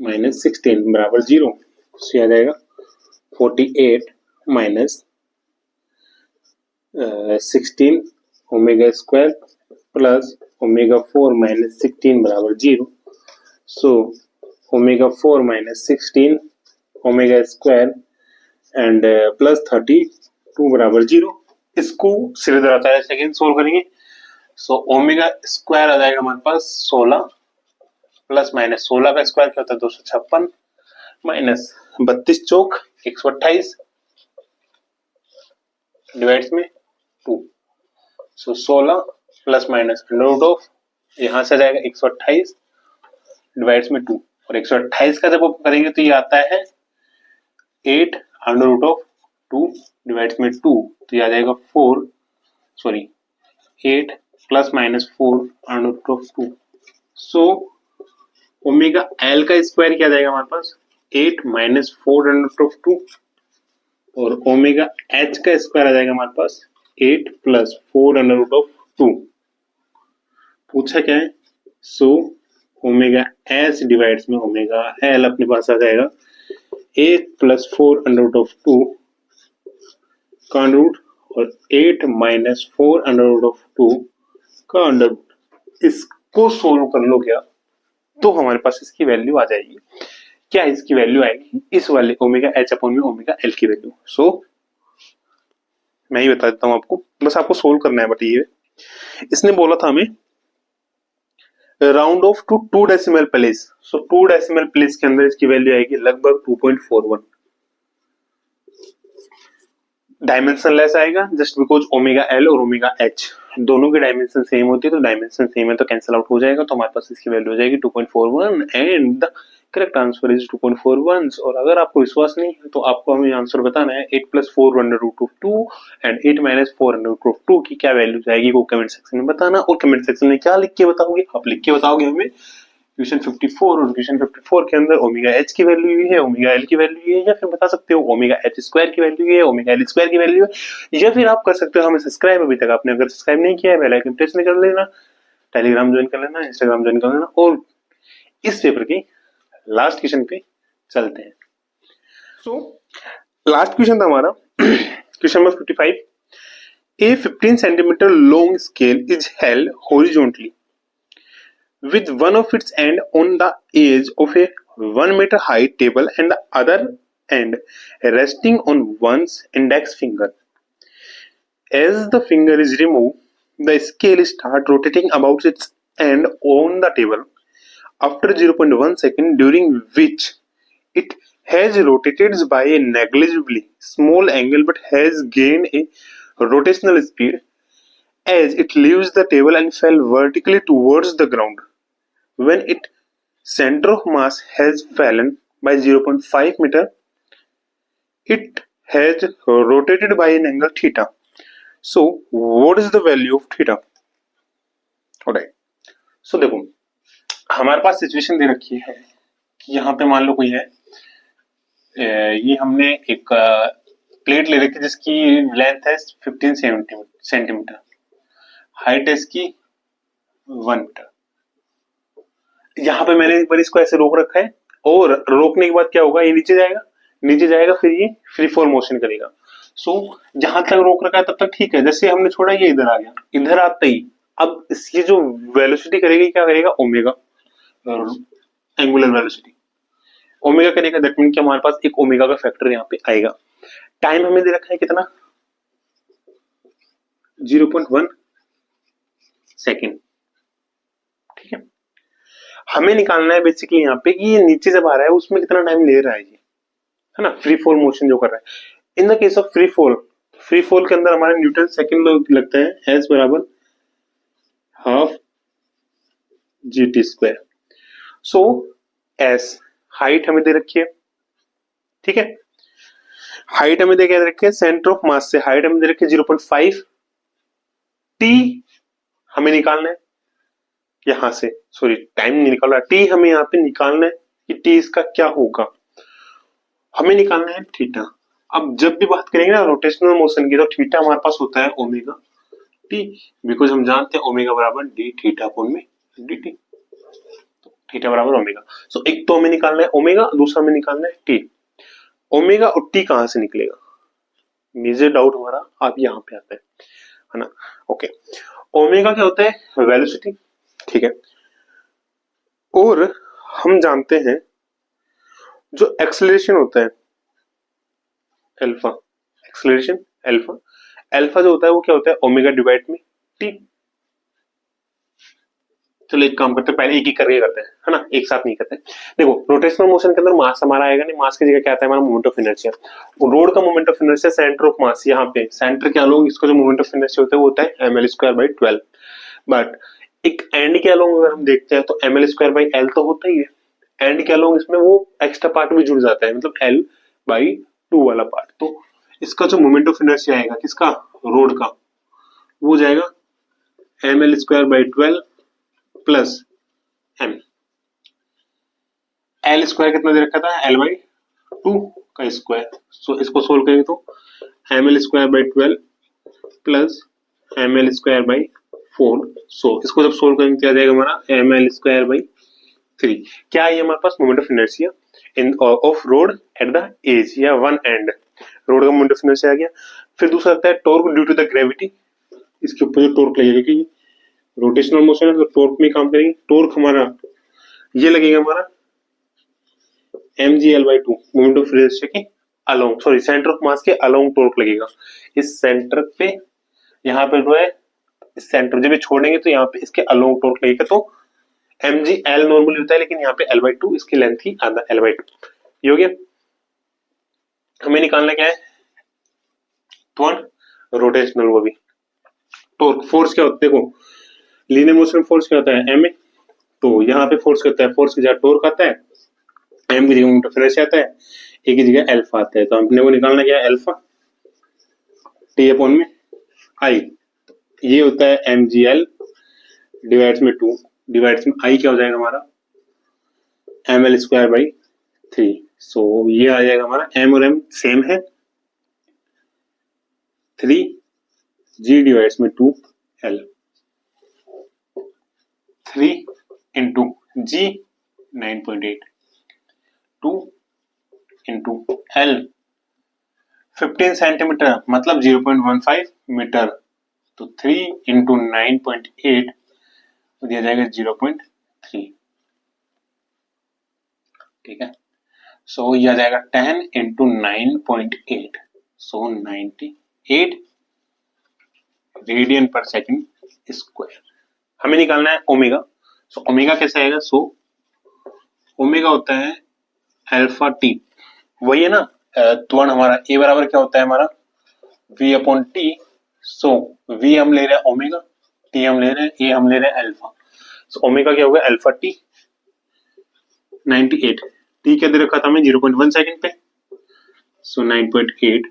minus 16 बराबर 0। तो आ जाएगा 48 minus 16 omega square plus omega 4 minus 16 बराबर 0। So omega 4 minus 16 omega square and plus 32 बराबर 0। इसको सीधे आता है सेकेंड सोल्व करेंगे। सो ओमेगा स्क्वायर आ जाएगा हमारे पास 16 प्लस माइनस 16 का स्क्वायर क्या होता है 256 माइनस 32 चौक 128 डिवाइड्स में 2। So 16 plus minus under root of यहां से आ जाएगा 128 डिवाइड्स में 2, और 128 का जब आप करेंगे तो ये आता है 8 अंडर रूट ऑफ 2 डिवाइड्स में 2, तो ये आ जाएगा 8 plus minus 4 under root of 2। So omega L का स्क्वायर क्या जाएगा हमारे पास 8 माइनस 4 अंडर रूट ऑफ 2, और ओमेगा एच का स्क्वायर आ जाएगा हमारे पास 8 प्लस 4 अंडर रूट ऑफ 2। पूछा क्या है, सो ओमेगा एच डिवाइड्स में ओमेगा एल अपने पास आ जाएगा 8 प्लस 4 अंडर रूट ऑफ 2 का अंडर रूट और 8 माइनस 4 अंडर रूट ऑफ 2 का अंडर रूट। इसको सोल्व कर लो क्या तो हमारे पास इसकी वैल्यू आ जाएगी क्या इसकी वैल्यू आएगी इस वाले ओमेगा एच अपॉन में ओमेगा एल की वैल्यू। सो मैं ही बता देता हूं आपको, बस आपको सोल्व करना है। बट ये इसने बोला था हमें round off to 2 decimal place. So 2 decimal place के अंदर इसकी वैल्यू आएगी लगभग 2.41। डायमेंशन लेस आएगा जस्ट बिकॉज ओमेगा एल और ओमेगा एच दोनों की डायमेंशन सेम होती है, तो डायमेंशन सेम है तो कैंसिल आउट हो जाएगा, तो हमारे पास इसकी वैल्यू हो जाएगी 2.41 and the correct answer is 2.41। और अगर आपको विश्वास नहीं है तो आपको हमें आंसर बताना है 8 + 4 under root of 2 and 8 - 4 under root of 2 की क्या वैल्यू जाएगी वो कमेंट सेक्शन में बताना। और कमेंट सेक्शन में क्या लिख के बताओगे, आप लिख के बताओगे हमें क्वेश्चन 54, और क्वेश्चन 54 के अंदर ओमेगा एच की वैल्यू ये है, ओमेगा एल की वैल्यू ये है, या फिर बता सकते हो ओमेगा एच स्क्वायर की वैल्यू ये है, ओमेगा एल स्क्वायर की वैल्यू है, या फिर आप कर सकते हो हमें सब्सक्राइब, अभी तक आपने अगर सब्सक्राइब नहीं किया है बेल आइकन प्रेस कर लेना, टेलीग्राम ज्वाइन कर लेना, इंस्टाग्राम ज्वाइन कर लेना। और इस पेपर की लास्ट क्वेश्चन पे चलते हैं। सो लास्ट क्वेश्चन था हमारा question number 55। A 15 centimeter long scale is held horizontally with one of its end on the edge of a 1 meter high table and the other end resting on one's index finger. As the finger is removed, the scale starts rotating about its end on the table. After 0.1 second, during which it has rotated by a negligibly small angle but has gained a rotational speed as it leaves the table and fell vertically towards the ground. When its center of mass has fallen by 0.5 meter, it has rotated by an angle theta. So, what is the value of theta? Alright. So देखो हमारे पास situation दे रखी है कि यहाँ पे मान लो कोई है, ये हमने एक प्लेट ले रखी जिसकी लेंथ है 15 सेंटीमीटर, हाइट है इसकी 1 मीटर। यहाँ पे मैंने एक बार इसको ऐसे रोक रखा है, और रोकने के बाद क्या होगा, ये नीचे जाएगा फिर ये फ्री फॉल मोशन करेगा। सो जहां तक रोक रखा है तब तक ठीक है, जैसे हमने छोड़ा ये इधर आ गया, इधर आते ही अब इसकी जो वेलोसिटी करेगी क्या करेगा, ओमेगा एंगुलर वेलोसिटी ओमेगा करेगा। दैट मीन कि हमारे पास एक ओमेगा का फैक्टर यहाँ पे आएगा। टाइम हमें दे रखा है कितना, 0.1 सेकेंड। ठीक है, हमें निकालना है बेसिकली यहाँ पे कि ये नीचे जब आ रहा है उसमें कितना टाइम ले रहा है ये, है ना, फ्री फॉल मोशन जो कर रहा है। इन the case of free fall के अंदर हमारे न्यूटन सेकेंड लगता है एस बराबर हाफ GT स्क्वायर। सो एस हाइट हमें दे रखी है, ठीक है, हाइट हमें दे रखी है, सेंटर ऑफ मास से हाइट हमें दे रखी है 0.5, टी हमें निकालना है यहां से, सॉरी टाइम नहीं निकाल रहा, टी हमें यहाँ पे निकालना है कि टी इसका क्या होगा, हमें निकालना है थीटा। अब जब भी बात करेंगे ना रोटेशनल मोशन की, तो थीटा हमारे पास होता है ओमेगा टी, बिकॉज हम जानते हैं ओमेगा बराबर डी थीटा अपॉन में डी टी, तो थीटा बराबर ओमेगा। सो एक तो हमें निकालना है ओमेगा, दूसरा हमें निकालना है टी। ओमेगा और टी कहां से निकलेगा, मेजर डाउट हमारा आप यहाँ पे आता है ना। ओके, ओमेगा क्या होता है, वेलोसिटी, ठीक है, और हम जानते हैं जो एक्सेलरेशन होता है अल्फा, एक्सेलरेशन अल्फा जो होता है वो क्या होता है, ओमेगा डिवाइड में टी। चलो एक काम करते हैं, पहले एक ही करके करते हैं, है ना, एक साथ नहीं करते। देखो रोटेशनल मोशन के अंदर मास हमारा आएगा नहीं, मास की जगह क्या आता है हमारा मोमेंट ऑफ इनर्शिया। रोड का moment of inertia centre of mass, यहाँ पे सेंटर क्या लोग, इसका जो मोमेंट ऑफ इनर्शिया होता है वो होता है ml²/12। बट एक एंड के अलोंग अगर हम देखते हैं तो ml²/L तो होता ही है, एंड के अलोंग इसमें वो एक्स्ट्रा पार्ट भी जुड़ जाता है, मतलब L/2 वाला पार्ट। तो इसका जो मोमेंट ऑफ इनर्शिया आएगा किसका, रोड का, वो जाएगा ml²/12 plus m। L square कितना दे रखा था, L/2 का स्क्वायर। सो इसको सोल्व करेंगे तो ml²/12 प्लस ml²/4। सो इसको जब सोल्व करेंगे क्या जाएगा हमारा ml²/3। क्या है हमारे पास, moment of inertia in of rod at the edge या वन एंड, रोड का मोमेंट ऑफ इनर्शिया आ गया। फिर दूसरा आता है torque due to the gravity, इसके ऊपर जो टॉर्क लगेगा कि रोटेशनल मोशन है तो टॉर्क में काम करेंगे, टॉर्क हमारा ये लगेगा हमारा mgl/2 मोमेंट ऑफ इनर्शिया के along, sorry centre of mass के अलोंग टॉर्क लगेगा। इस सेंटर पे यहाँ पे जो है इस सेंटर जब ये छोड़ेंगे तो यहाँ पे इसके अलोंग टॉर्क लगेगा, तो mgl नॉर्मली होता है, लेकिन यहाँ पे l/2 इसकी लेंथ ही आधा l/2 ये हो गया। हमें निकालना क्या है, त्वरण रोटेशनल, वो भी टॉर्क। फोर्स क्या होता है, देखो लीनियर मोशन फोर्स क्या होता है, ma, तो यहाँ पे फोर्स करता है, फोर्स की जगह टॉर्क आता है, m की जगह मोमेंट ऑफ इनर्शिया आता है, a की जगह अल्फा आता है। तो हमने वो निकालना क्या है, अल्फा t अपॉन में i, ये होता है mgl डिवाइड्स में 2 डिवाइड्स में i क्या हो जाएगा हमारा ml²/3। सो ये आ जाएगा हमारा m और m सेम है, 3g डिवाइड्स में 2l, 3 into g 9.8, 2 into l 15 centimetre मतलब 0.15 मीटर, तो 3 इंटू 9.8 दिया जाएगा 0.3, ठीक है। सो यह आ जाएगा 10 इंटू 9.8, सो 98 रेडियन पर सेकंड स्क्वायर। हमें निकालना है ओमेगा। सो ओमेगा कैसे आएगा, सो ओमेगा होता है अल्फा टी, वही है ना त्वरण हमारा ए बराबर क्या होता है हमारा v अपॉन टी। सो v हम ले रहे हैं ओमेगा, टी हम ले रहे हैं, ए हम ले रहे हैं अल्फा। सो ओमेगा क्या होगा अल्फा टी 98, टी क्या दे रखा था हमें 0.1 सेकंड पे, सो 9.8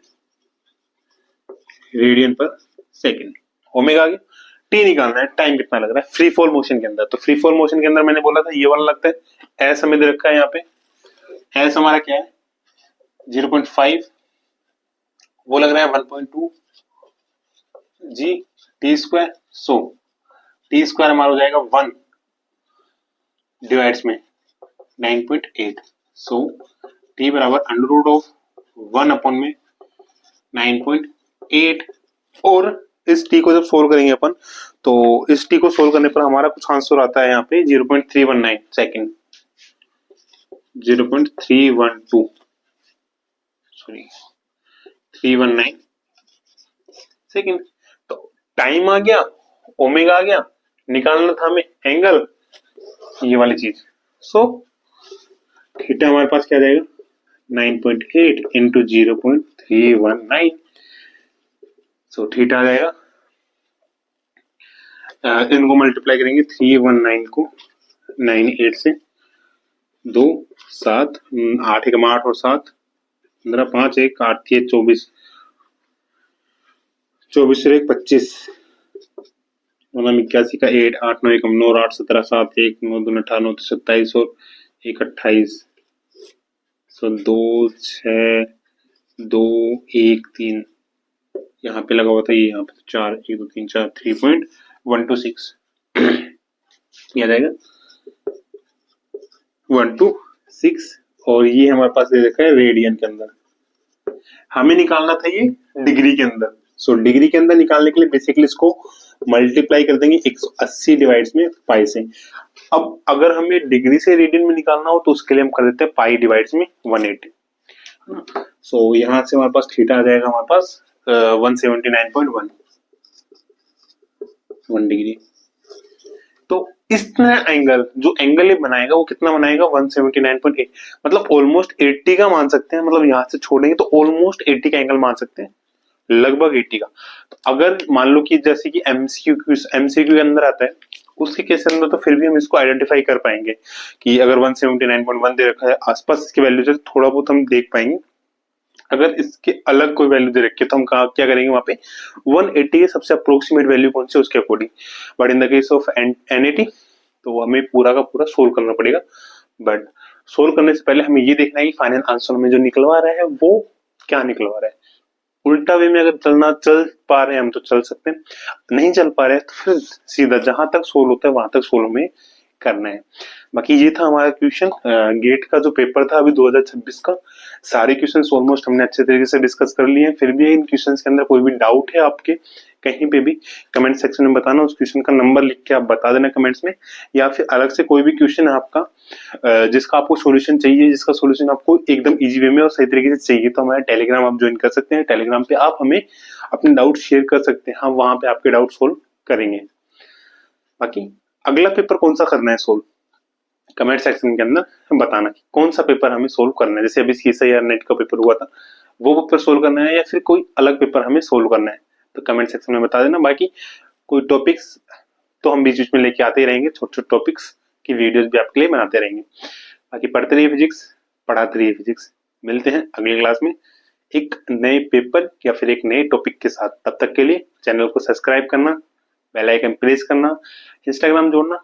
रेडियन पर सेकंड। ओमेगा आ गया, टी निकालना है, टाइम कितना लग रहा है फ्री फॉल मोशन के अंदर। तो फ्री फॉल मोशन के अंदर मैंने बोला था ये वाला लगता है, एस हमें दे रखा है यहाँ पे, एस हमारा क्या है 0.5, वो लग रहा है 1.2 G T square. So T square हमारा हो जाएगा 1 डिवाइड्स में 9.8, सो टी बराबर अंडर रूट ऑफ 1 अपॉन में 9.8। और इस टी को जब सोल्व करेंगे अपन, तो इस टी को सोल्व करने पर हमारा कुछ आंसर आता है यहाँ पे 0.319 सेकेंड, 0.312 सॉरी 319 सेकेंड। तो टाइम आ गया, ओमेगा आ गया, निकालना था हमें एंगल, ये वाली चीज। सो थीटा हमारे पास क्या जाएगा 9.8 इंटू 0.319, सो थीटा आ जाएगा, इनको मल्टीप्लाई करेंगे 319 को 98 से, 2 7 8 1 8 और 7 15 5 1 8 3 24, 24 से 1 25, 81 का 8 8 9 1 9 8 17 7 1 9 2 18 9 27 और 1 28, सो 2 6 2 1 3 यहाँ पे लगा हुआ था, ये यहाँ पे 4 1 2 3 4 3.126 ये आ जाएगा 126। और ये हमारे पास दे रखा है रेडियन के अंदर, हमें निकालना था ये डिग्री के अंदर। सो डिग्री के अंदर निकालने के लिए बेसिकली इसको मल्टीप्लाई कर देंगे 180 डिवाइड्स में पाई से। अब अगर हमें डिग्री से रेडियन में निकालना हो तो उसके लिए हम कर देते हैं पाई डिवाइड्स में 180। सो यहाँ से हमारे पास थीटा आ जाएगा हमारे पास 179.1 डिग्री। तो इतना एंगल जो एंगल ये बनाएगा वो कितना बनाएगा 179.8, मतलब ऑलमोस्ट 80 का मान सकते हैं, मतलब यहाँ से छोड़ेंगे तो ऑलमोस्ट 80 का एंगल मान सकते हैं, लगभग 80 का। तो अगर मान लो कि जैसे कि एमसीक्यू के अंदर आता है उसके केस के अंदर, तो फिर भी हम इसको आइडेंटिफाई कर पाएंगे कि अगर 179.1 दे रखा है आसपास इसकी वैल्यू से थोड़ा बहुत हम देख पाएंगे। अगर इसके अलग कोई वैल्यू दे रखी है तो हम क्या करेंगे वहां पे 180 की सबसे अप्रोक्सीमेट वैल्यू कौन सी उसके according. But in the case of NAT तो हमें पूरा का पूरा सोल्व करना पड़ेगा। बट सोल्व करने से पहले हमें ये देखना है कि फाइनल आंसर में जो निकलवा रहा है वो क्या निकलवा रहा है। उल्टा वे में अगर चल पा रहे हैं हम तो चल सकते हैं, नहीं चल पा रहे हैं तो फिर सीधा जहां तक सोल्व होता है वहां तक सोल्व में करना है। बाकी ये था हमारा क्वेश्चन। गेट का जो पेपर था अभी 2026 का, सारे क्वेश्चंस ऑलमोस्ट हमने अच्छे तरीके से डिस्कस कर लिए हैं। फिर भी इन क्वेश्चंस के अंदर कोई भी डाउट है आपके कहीं पे भी, कमेंट सेक्शन में बताना। उस क्वेश्चन का नंबर लिख के आप बता देना कमेंट्स में, या फिर अलग से कोई भी क्वेश्चन है आपका जिसका आपको सॉल्यूशन चाहिए, जिसका सॉल्यूशन आपको एकदम इजी वे में और सही तरीके से चाहिए, तो हमारा टेलीग्राम आप ज्वाइन कर सकते हैं। टेलीग्राम पे आप हमें अपने डाउट शेयर कर सकते हैं, हम वहां पे आपके डाउट सोल्व करेंगे। बाकी अगला पेपर कौन सा करना है सोल्व, कमेंट सेक्शन के अंदर बताना कि कौन सा पेपर हमें सोल्व करना है। जैसे अभी CSIR नेट का पेपर हुआ था, वो पेपर सोल्व करना है या फिर कोई अलग पेपर हमें सोल्व करना है, तो कमेंट सेक्शन में बता देना। बाकी कोई टॉपिक्स तो हम बीच बीच में लेके आते ही रहेंगे, छोटे छोटे टॉपिक्स की वीडियोस भी आपके लिए बनाते रहेंगे। बाकी पढ़ते रहिए फिजिक्स, पढ़ाते रहिए फिजिक्स। मिलते हैं अगली क्लास में एक नए पेपर या फिर एक नए टॉपिक के साथ। तब तक के लिए चैनल को सब्सक्राइब करना, बेल आइकन प्रेस करना, इंस्टाग्राम जोड़ना,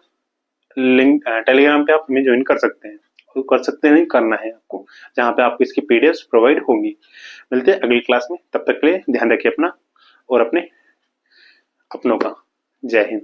लिंक टेलीग्राम पे आप हमें ज्वाइन कर सकते हैं, और कर सकते हैं नहीं, करना है आपको, जहाँ पे आपको इसकी पीडीएफ प्रोवाइड होंगी। मिलते हैं अगली क्लास में, तब तक के लिए ध्यान रखिए अपना और अपने अपनों का। जय हिंद।